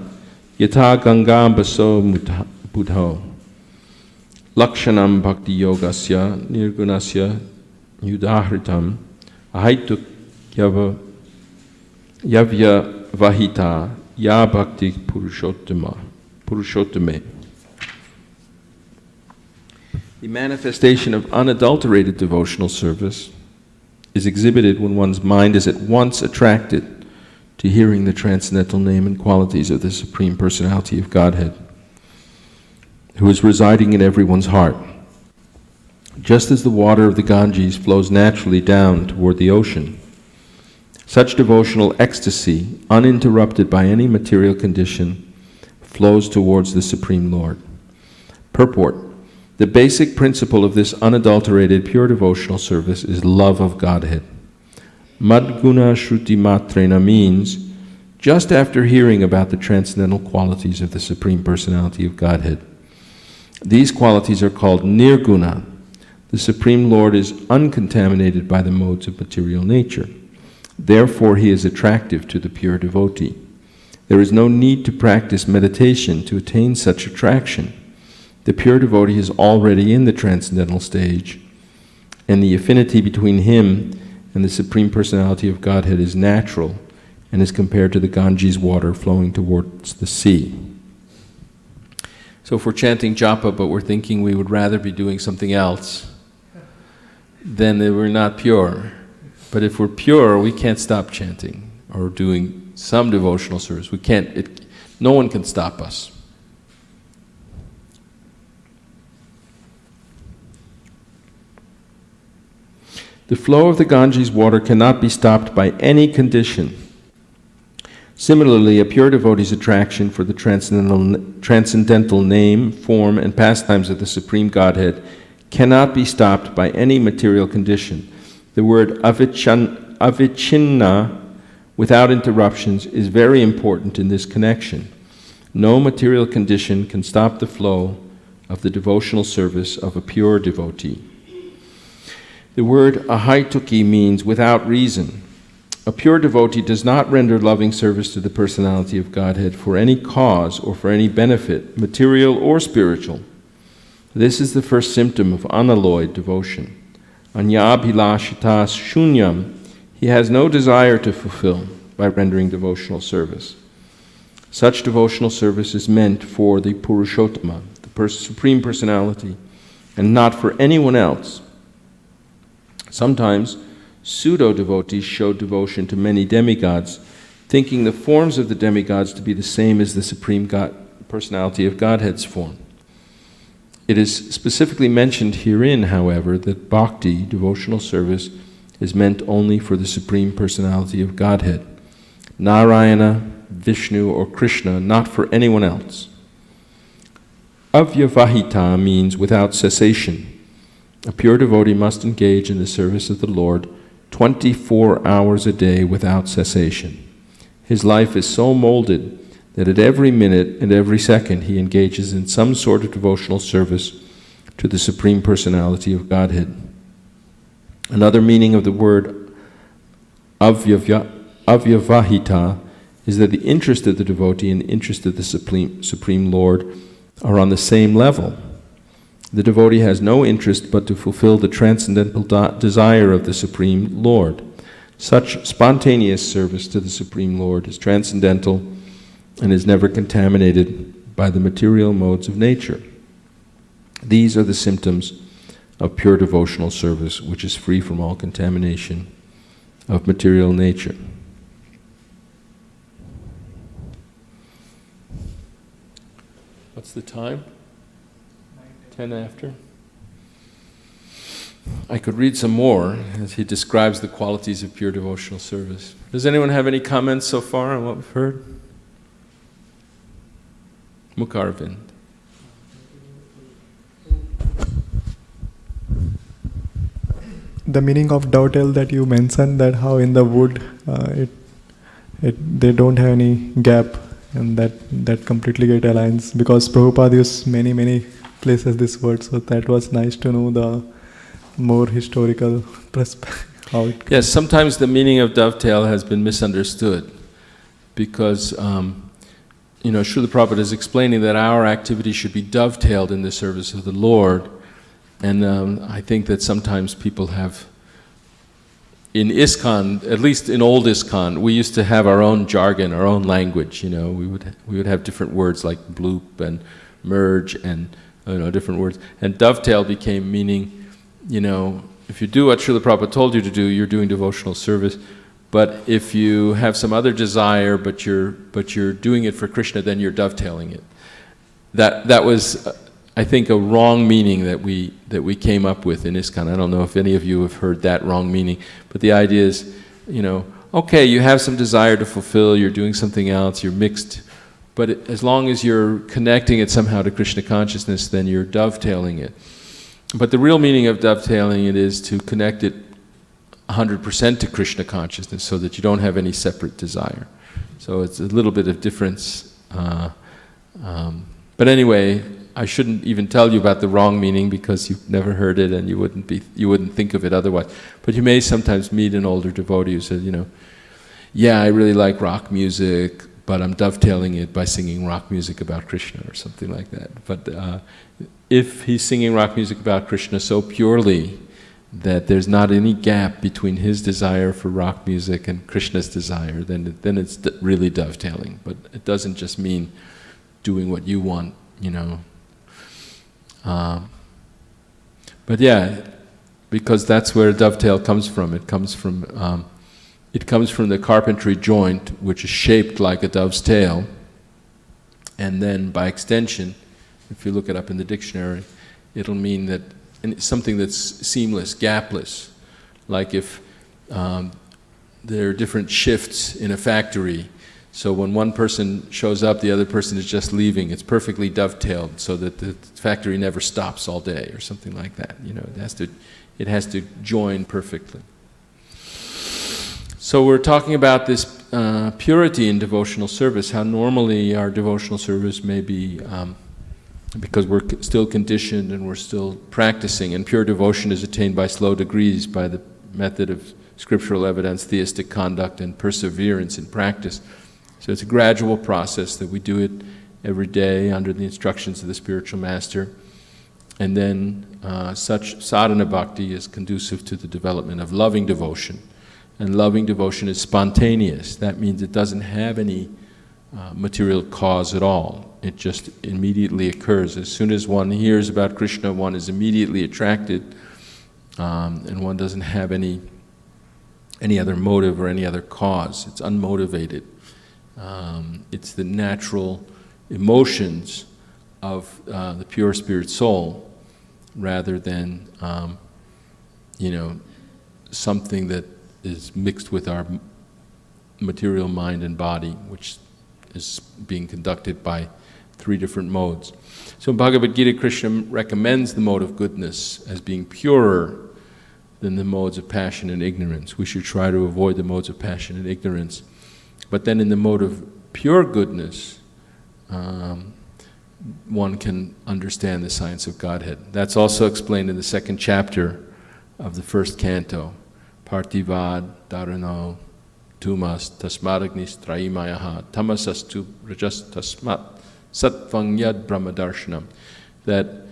yata gangam baso budho lakshanam bhakti yogasya nirgunasya yudahritam ahaituk yavya vahita ya bhakti purushottame. The manifestation of unadulterated devotional service is exhibited when one's mind is at once attracted to hearing the transcendental name and qualities of the Supreme Personality of Godhead, who is residing in everyone's heart. Just as the water of the Ganges flows naturally down toward the ocean, such devotional ecstasy, uninterrupted by any material condition, flows towards the Supreme Lord. Purport: the basic principle of this unadulterated, pure devotional service is love of Godhead. Madguna Shruti Matrena means, just after hearing about the transcendental qualities of the Supreme Personality of Godhead. These qualities are called Nirguna. The Supreme Lord is uncontaminated by the modes of material nature. Therefore, he is attractive to the pure devotee. There is no need to practice meditation to attain such attraction. The pure devotee is already in the transcendental stage, and the affinity between him and the Supreme Personality of Godhead is natural and is compared to the Ganges water flowing towards the sea. So if we're chanting japa but we're thinking we would rather be doing something else, then we're not pure. But if we're pure, we can't stop chanting or doing some devotional service. We can't, no one can stop us. The flow of the Ganges water cannot be stopped by any condition. Similarly, a pure devotee's attraction for the transcendental name, form, and pastimes of the Supreme Godhead cannot be stopped by any material condition. The word avichinna, without interruptions, is very important in this connection. No material condition can stop the flow of the devotional service of a pure devotee. The word ahaituki means without reason. A pure devotee does not render loving service to the Personality of Godhead for any cause or for any benefit, material or spiritual. This is the first symptom of unalloyed devotion. Anyabhilashitas shunyam, he has no desire to fulfill by rendering devotional service. Such devotional service is meant for the Purushottama, the Supreme Personality, and not for anyone else. Sometimes, pseudo-devotees show devotion to many demigods, thinking the forms of the demigods to be the same as the Supreme Personality of Godhead's form. It is specifically mentioned herein, however, that bhakti, devotional service, is meant only for the Supreme Personality of Godhead. Narayana, Vishnu, or Krishna, not for anyone else. Avyavahita means without cessation. A pure devotee must engage in the service of the Lord 24 hours a day without cessation. His life is so molded that at every minute and every second he engages in some sort of devotional service to the Supreme Personality of Godhead. Another meaning of the word avyavahita is that the interest of the devotee and the interest of the Supreme Lord are on the same level. The devotee has no interest but to fulfill the transcendental desire of the Supreme Lord. Such spontaneous service to the Supreme Lord is transcendental and is never contaminated by the material modes of nature. These are the symptoms of pure devotional service, which is free from all contamination of material nature. What's the time? 10 after. I could read some more as he describes the qualities of pure devotional service. Does anyone have any comments so far on what we've heard? Mukharvind. The meaning of dovetail that you mentioned, that how in the wood they don't have any gap, and that completely get aligns, because Prabhupada used many places this word, so that was nice to know the more historical perspective. Yes, sometimes the meaning of dovetail has been misunderstood, because Srila Prabhupada is explaining that our activity should be dovetailed in the service of the Lord. And I think that sometimes people have, in ISKCON, at least in old ISKCON, we used to have our own jargon, our own language. We would have different words like bloop and merge and different words. And dovetail became meaning, if you do what Srila Prabhupada told you to do, you're doing devotional service. But if you have some other desire, but you're doing it for Krishna, then you're dovetailing it. That was, I think, a wrong meaning that we came up with in ISKCON. I don't know if any of you have heard that wrong meaning, but the idea is, okay, you have some desire to fulfill, you're doing something else, you're mixed, but as long as you're connecting it somehow to Krishna consciousness, then you're dovetailing it. But the real meaning of dovetailing it is to connect it 100% to Krishna consciousness, so that you don't have any separate desire. So it's a little bit of difference. But anyway, I shouldn't even tell you about the wrong meaning, because you've never heard it and you wouldn't think of it otherwise. But you may sometimes meet an older devotee who says, yeah, I really like rock music, but I'm dovetailing it by singing rock music about Krishna or something like that. But if he's singing rock music about Krishna so purely that there's not any gap between his desire for rock music and Krishna's desire, then it's really dovetailing. But it doesn't just mean doing what you want, But yeah, because that's where dovetail comes from. It comes from the carpentry joint, which is shaped like a dove's tail, and then by extension, if you look it up in the dictionary, it'll mean that something that's seamless, gapless, like if there are different shifts in a factory. So when one person shows up, the other person is just leaving. It's perfectly dovetailed so that the factory never stops all day or something like that. It has to join perfectly. So we're talking about this purity in devotional service, how normally our devotional service may be, because we're still conditioned and we're still practicing, and pure devotion is attained by slow degrees by the method of scriptural evidence, theistic conduct, and perseverance in practice. So it's a gradual process that we do it every day under the instructions of the spiritual master. And then such sadhana bhakti is conducive to the development of loving devotion. And loving devotion is spontaneous. That means it doesn't have any material cause at all. It just immediately occurs. As soon as one hears about Krishna, one is immediately attracted, and one doesn't have any other motive or any other cause. It's unmotivated. It's the natural emotions of the pure spirit soul, rather than something that is mixed with our material mind and body, which is being conducted by 3 different modes. So in Bhagavad Gita, Krishna recommends the mode of goodness as being purer than the modes of passion and ignorance. We should try to avoid the modes of passion and ignorance. But then in the mode of pure goodness, one can understand the science of Godhead. That's also explained in the 2nd chapter of the 1st canto. Partivad Dharano Tumas Tasmadagnis Traimayaha Tamasastu Rajas Tasmat Satvang Yad Brahmadarshanam. That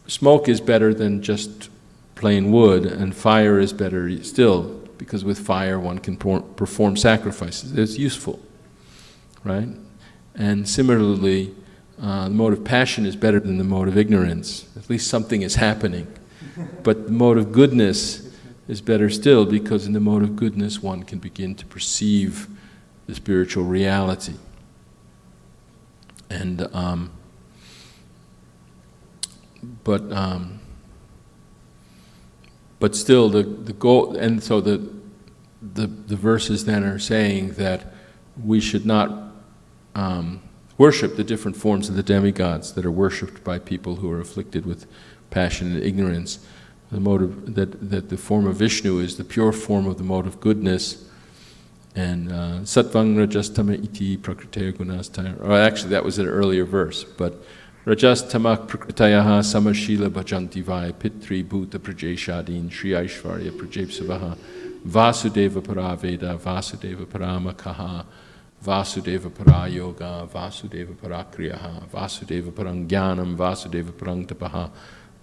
smoke is better than just plain wood, and fire is better still, because with fire one can perform sacrifices. It's useful, right? And similarly, the mode of passion is better than the mode of ignorance. At least something is happening. But the mode of goodness is better still, because in the mode of goodness one can begin to perceive the spiritual reality. And but still the goal, and so the verses then are saying that we should not worship the different forms of the demigods that are worshipped by people who are afflicted with passion and ignorance. The mode of, that the form of Vishnu is the pure form of the mode of goodness. And Satvang Rajastama iti Prakriteya Gunastaya. Or actually, that was an earlier verse, but Rajastamak Prakritayaha Samashila Bhajanti Vai Pitri Bhuta Prajeshadin Shri Aishvarya Prajepsavaha Vasudeva Paraveda Vasudeva Paramakaha Vasudeva Parayoga Vasudeva Parakriyaha Vasudeva Parangyanam Vasudeva Parangtapaha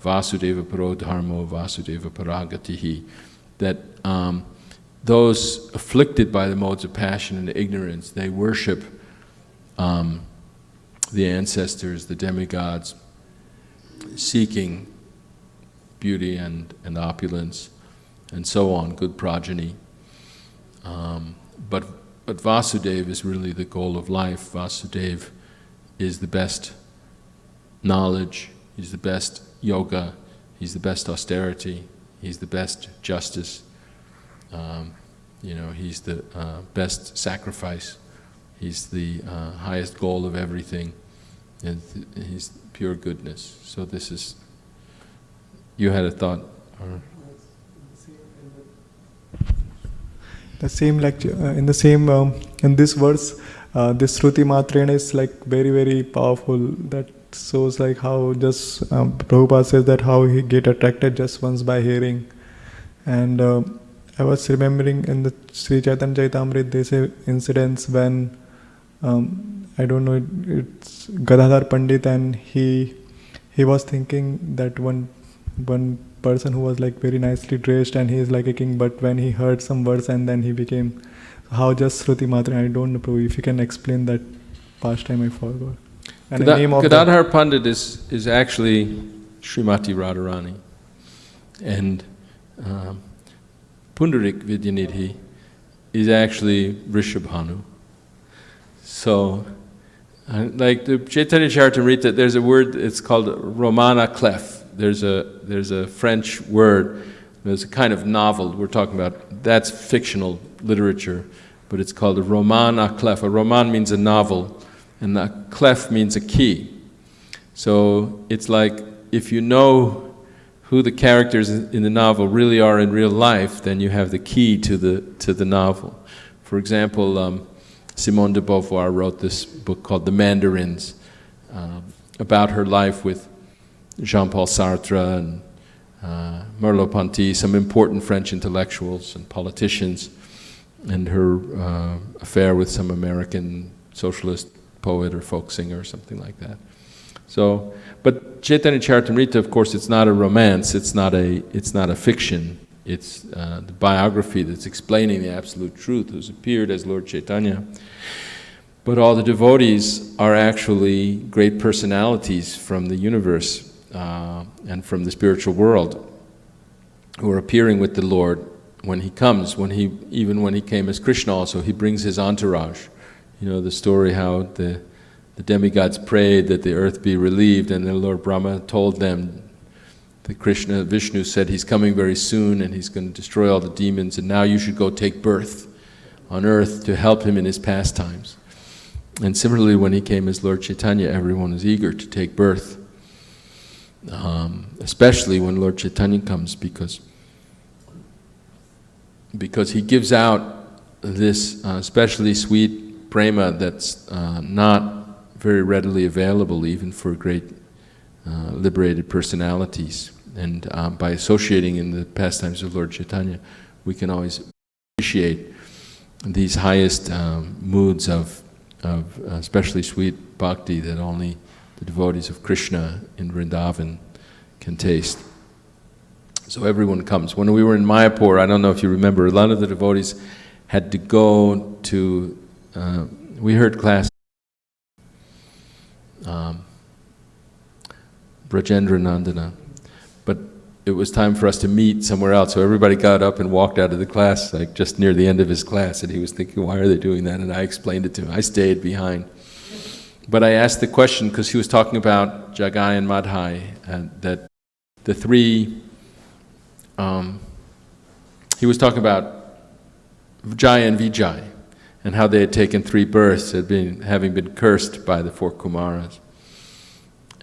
Vasudeva Parodharmo Vasudeva Paragatihi. That those afflicted by the modes of passion and ignorance, they worship the ancestors, the demigods, seeking beauty and opulence, and so on, good progeny. But Vasudeva is really the goal of life. Vasudeva is the best knowledge, he's the best yoga, he's the best austerity, he's the best justice, he's the best sacrifice, he's the highest goal of everything, and he's pure goodness. So this is, you had a thought? Or? The same lecture, in the same, in this verse, this Shruti Matrena is like very, very powerful. That shows like how just, Prabhupada says that how he get attracted just once by hearing. And I was remembering in the Sri Chaitanya Charitamrita, they say incidents when, I don't know, it's Gadadhar Pandit, and he was thinking that one person who was like very nicely dressed and he is like a king, but when he heard some words and then he became, how just Shruti Matra, I don't know, Prabhu, if you can explain that pastime, I forgot. And the name of Gadadhar Pandit is actually Srimati Radharani, and Pundarik Vidyanidhi is actually Rishabhanu. So, like the Chaitanya Charitamrita, there's a word, it's called Roman à clef. There's a French word, there's a kind of novel we're talking about, that's fictional literature, but it's called a roman à clef. A roman means a novel, and a clef means a key. So it's like, if you know who the characters in the novel really are in real life, then you have the key to the novel. For example, Simone de Beauvoir wrote this book called The Mandarins, about her life with Jean-Paul Sartre and Merleau-Ponty, some important French intellectuals and politicians, and her affair with some American socialist poet or folk singer or something like that. So, but Chaitanya Charitamrita, of course, it's not a romance, it's not a fiction, it's the biography that's explaining the absolute truth, who's appeared as Lord Chaitanya. But all the devotees are actually great personalities from the universe, and from the spiritual world, who are appearing with the Lord when he comes, even when he came as Krishna also, he brings his entourage. You know the story how the demigods prayed that the earth be relieved, and then Lord Brahma told them that Vishnu said he's coming very soon and he's going to destroy all the demons, and now you should go take birth on earth to help him in his pastimes. And similarly, when he came as Lord Chaitanya, everyone was eager to take birth, especially when Lord Chaitanya comes, because he gives out this especially sweet prema that's not very readily available even for great liberated personalities. And by associating in the pastimes of Lord Chaitanya, we can always appreciate these highest moods of especially sweet bhakti that only the devotees of Krishna in Vrindavan can taste. So everyone comes. When we were in Mayapur, I don't know if you remember, a lot of the devotees had to go to, we heard class, Brajendra Nandana, but it was time for us to meet somewhere else, so everybody got up and walked out of the class, like just near the end of his class, and he was thinking, why are they doing that? And I explained it to him. I stayed behind. But I asked the question, because he was talking about Jagai and Madhai, that the three, he was talking about Jai and Vijay, and how they had taken 3 births, having been cursed by the 4 Kumaras.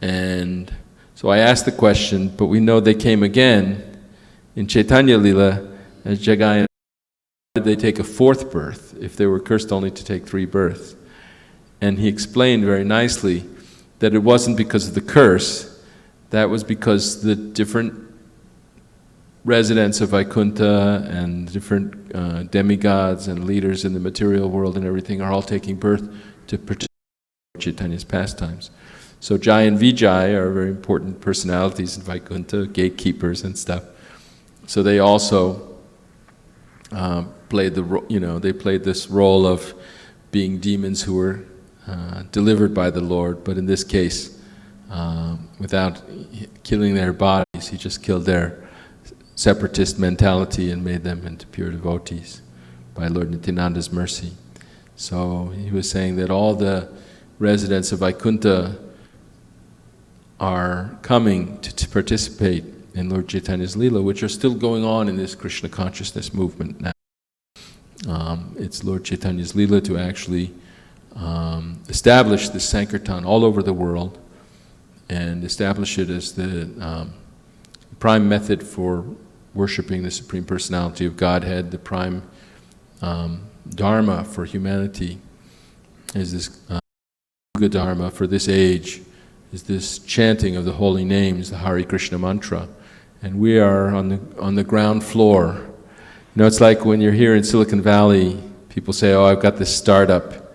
And so I asked the question, but we know they came again in Chaitanya Lila as Jagai and Madhai. Did they take a 4th birth if they were cursed only to take 3 births? And he explained very nicely that it wasn't because of the curse, that was because the different residents of Vaikuntha and different demigods and leaders in the material world and everything are all taking birth to participate in Chaitanya's pastimes. So Jai and Vijay are very important personalities in Vaikuntha, gatekeepers and stuff. So they also played they played this role of being demons who were delivered by the Lord, but in this case, without killing their bodies, he just killed their separatist mentality and made them into pure devotees by Lord Nityananda's mercy. So he was saying that all the residents of Vaikuntha are coming to participate in Lord Chaitanya's Leela, which are still going on in this Krishna consciousness movement now. It's Lord Chaitanya's Leela to actually establish this Sankirtan all over the world and establish it as the prime method for worshipping the Supreme Personality of Godhead, the prime dharma for humanity is this Yuga Dharma for this age, is this chanting of the holy names, the Hare Krishna mantra. And we are on the ground floor. You know, it's like when you're here in Silicon Valley, people say, oh, I've got this startup.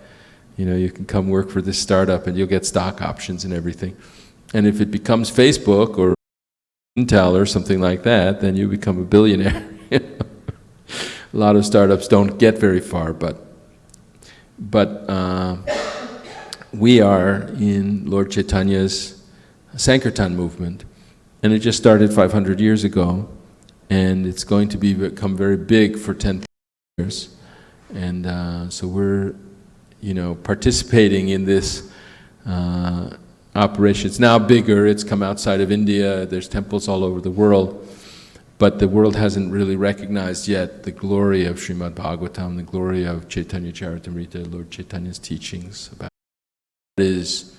You know, you can come work for this startup and you'll get stock options and everything. And if it becomes Facebook or Intel or something like that, then you become a billionaire. A lot of startups don't get very far, but we are in Lord Chaitanya's Sankirtan movement, and it just started 500 years ago, and it's going to become very big for 10 years, and so we're, participating in this operation. It's now bigger, it's come outside of India, there's temples all over the world, but the world hasn't really recognized yet the glory of Srimad Bhagavatam, the glory of Chaitanya Charitamrita, Lord Chaitanya's teachings about what is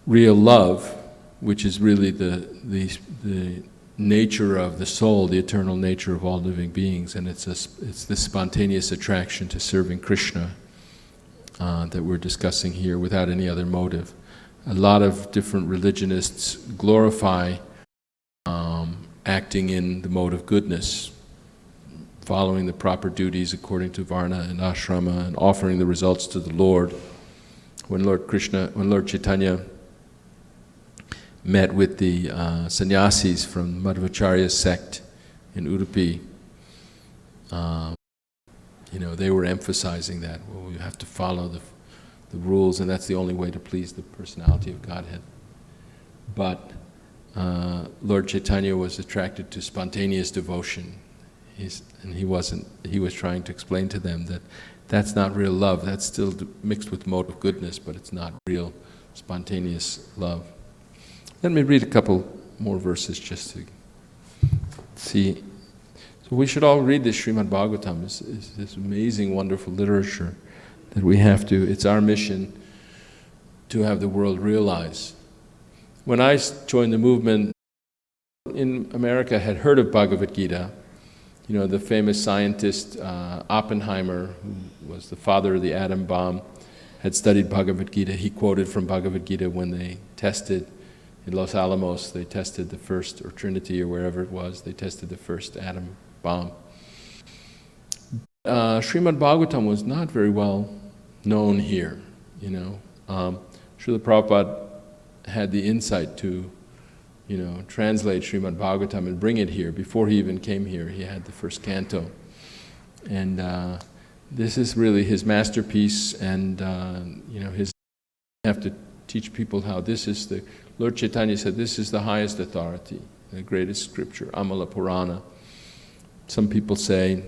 real love, which is really the nature of the soul, the eternal nature of all living beings, and it's this spontaneous attraction to serving Krishna that we're discussing here without any other motive. A lot of different religionists glorify acting in the mode of goodness, following the proper duties according to Varna and Ashrama, and offering the results to the Lord. When Lord Chaitanya met with the sannyasis from Madhvacharya's sect in Udupi, they were emphasizing that, well, you have to follow the rules, and that's the only way to please the personality of Godhead. But Lord Chaitanya was attracted to spontaneous devotion, and he was trying to explain to them that that's not real love, that's still mixed with mode of goodness, but it's not real spontaneous love. Let me read a couple more verses just to see. So we should all read this Srimad Bhagavatam. It's this amazing, wonderful literature that we have to, it's our mission to have the world realize. When I joined the movement, in America had heard of Bhagavad Gita. You know, the famous scientist Oppenheimer, who was the father of the atom bomb, had studied Bhagavad Gita. He quoted from Bhagavad Gita when they tested in Los Alamos, they tested the first, or Trinity or wherever it was, they tested the first atom bomb. Srimad Bhagavatam was not very well known here, you know. Srila Prabhupada had the insight to, you know, translate Srimad Bhagavatam and bring it here. Before he even came here, he had the first canto. And this is really his masterpiece, and you know, his have to teach people how this is the, Lord Chaitanya said this is the highest authority, the greatest scripture, Amala Purana. Some people say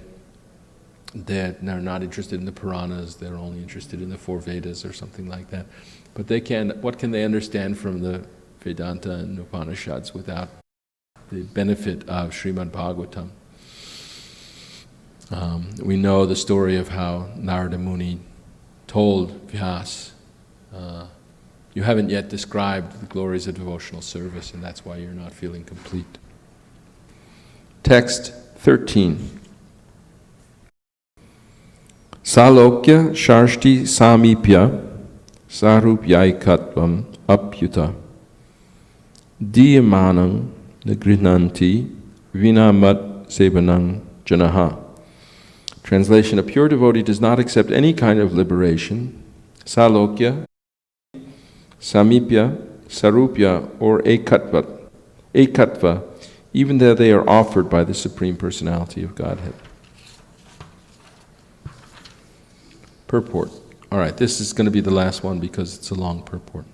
that they're not interested in the Puranas, they're only interested in the four Vedas or something like that. But they can, what can they understand from the Vedanta and Upanishads without the benefit of Srimad Bhagavatam? We know the story of how Narada Muni told Vyas, you haven't yet described the glories of devotional service, and that's why you're not feeling complete. Text 13. Salokya sharshti samipya sarupyaikatvam apyuta diyamanang nagrinanti vinamat sebanang janaha. Translation: a pure devotee does not accept any kind of liberation, salokya, samipya, sarupya, or ekatva, even though they are offered by the Supreme Personality of Godhead. Purport. All right, this is going to be the last one because it's a long purport.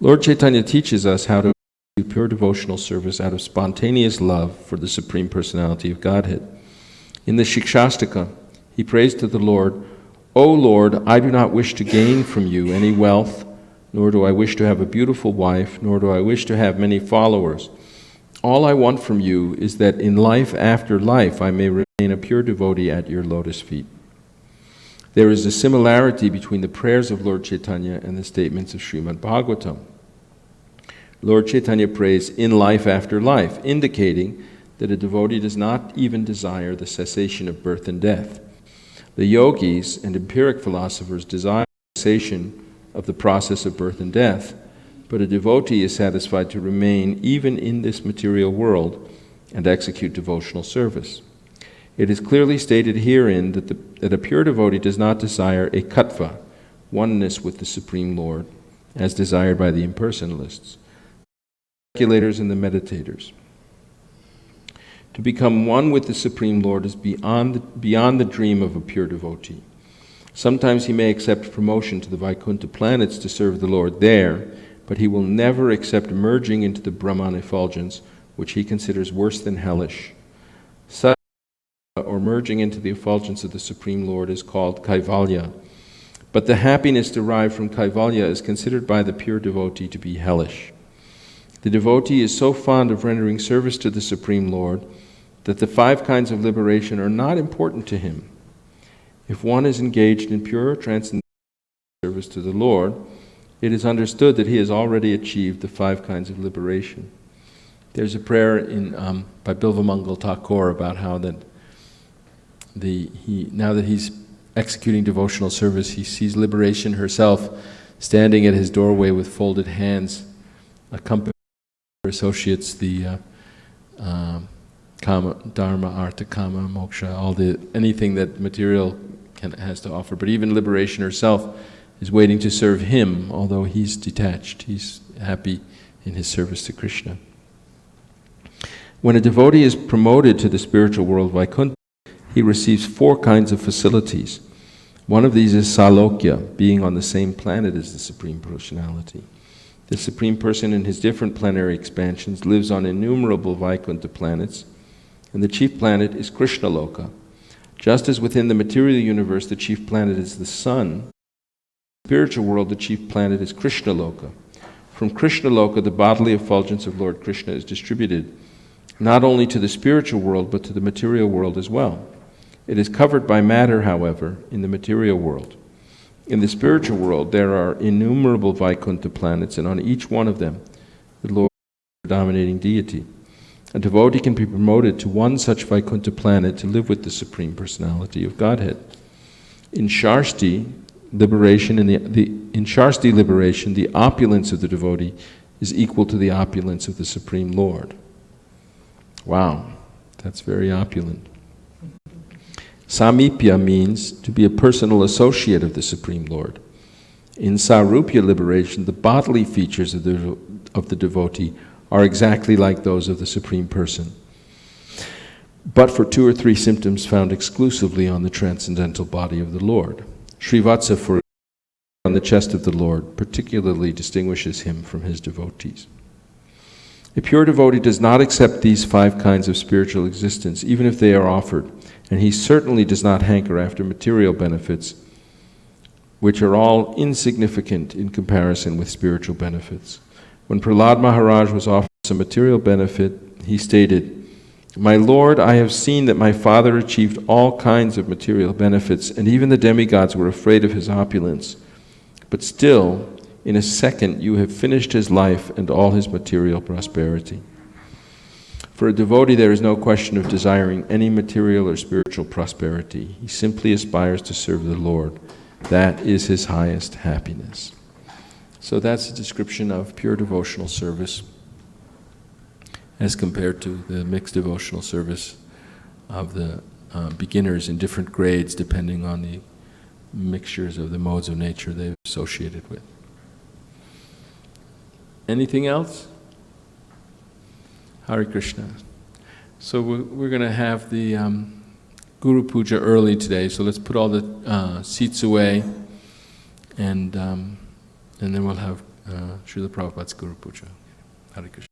Lord Chaitanya teaches us how to do pure devotional service out of spontaneous love for the Supreme Personality of Godhead. In the Shikshastaka, he prays to the Lord, O Lord, I do not wish to gain from you any wealth, nor do I wish to have a beautiful wife, nor do I wish to have many followers. All I want from you is that in life after life I may remain a pure devotee at your lotus feet. There is a similarity between the prayers of Lord Chaitanya and the statements of Srimad Bhagavatam. Lord Chaitanya prays in life after life, indicating that a devotee does not even desire the cessation of birth and death. The yogis and empiric philosophers desire the cessation of the process of birth and death, but a devotee is satisfied to remain even in this material world and execute devotional service. It is clearly stated herein that a pure devotee does not desire a kattva, oneness with the Supreme Lord, as desired by the impersonalists, the speculators and the meditators. To become one with the Supreme Lord is beyond the dream of a pure devotee. Sometimes he may accept promotion to the Vaikuntha planets to serve the Lord there, but he will never accept merging into the Brahman effulgence, which he considers worse than hellish. Such, or merging into the effulgence of the Supreme Lord, is called kaivalya. But the happiness derived from kaivalya is considered by the pure devotee to be hellish. The devotee is so fond of rendering service to the Supreme Lord that the 5 kinds of liberation are not important to him. If one is engaged in pure transcendental service to the Lord, it is understood that he has already achieved the 5 kinds of liberation. There's a prayer by Bilvamangal Thakur about how that now that he's executing devotional service, he sees liberation herself standing at his doorway with folded hands, accompanied by her associates, the Kama, Dharma, Artha, Kama, Moksha, anything that material has to offer. But even liberation herself is waiting to serve him, although he's detached. He's happy in his service to Krishna. When a devotee is promoted to the spiritual world Vaikuntha, he receives 4 kinds of facilities. One of these is Salokya, being on the same planet as the Supreme Personality. The Supreme Person in his different planetary expansions lives on innumerable Vaikuntha planets, and the chief planet is Krishna Loka. Just as within the material universe the chief planet is the sun, in the spiritual world the chief planet is Krishna Loka. From Krishna Loka the bodily effulgence of Lord Krishna is distributed, not only to the spiritual world, but to the material world as well. It is covered by matter, however, in the material world. In the spiritual world, there are innumerable Vaikuntha planets, and on each one of them, the Lord is the predominating deity. A devotee can be promoted to one such Vaikuntha planet to live with the Supreme Personality of Godhead. In Sharsti liberation, the opulence of the devotee is equal to the opulence of the Supreme Lord. Wow, that's very opulent. Samipya means to be a personal associate of the Supreme Lord. In Sarupya liberation, the bodily features of the devotee are exactly like those of the Supreme Person, but for 2 or 3 symptoms found exclusively on the transcendental body of the Lord. Srivatsa, for on the chest of the Lord, particularly distinguishes him from his devotees. A pure devotee does not accept these 5 kinds of spiritual existence, even if they are offered, and he certainly does not hanker after material benefits, which are all insignificant in comparison with spiritual benefits. When Prahlad Maharaj was offered some material benefit, he stated, "My Lord, I have seen that my father achieved all kinds of material benefits, and even the demigods were afraid of his opulence. But still, in a second, you have finished his life and all his material prosperity." For a devotee, there is no question of desiring any material or spiritual prosperity. He simply aspires to serve the Lord. That is his highest happiness. So that's a description of pure devotional service as compared to the mixed devotional service of the beginners in different grades depending on the mixtures of the modes of nature they've associated with. Anything else? Hare Krishna. So we're going to have the Guru Puja early today, so let's put all the seats away, and then we'll have Srila Prabhupada's Guru Puja. Hare Krishna.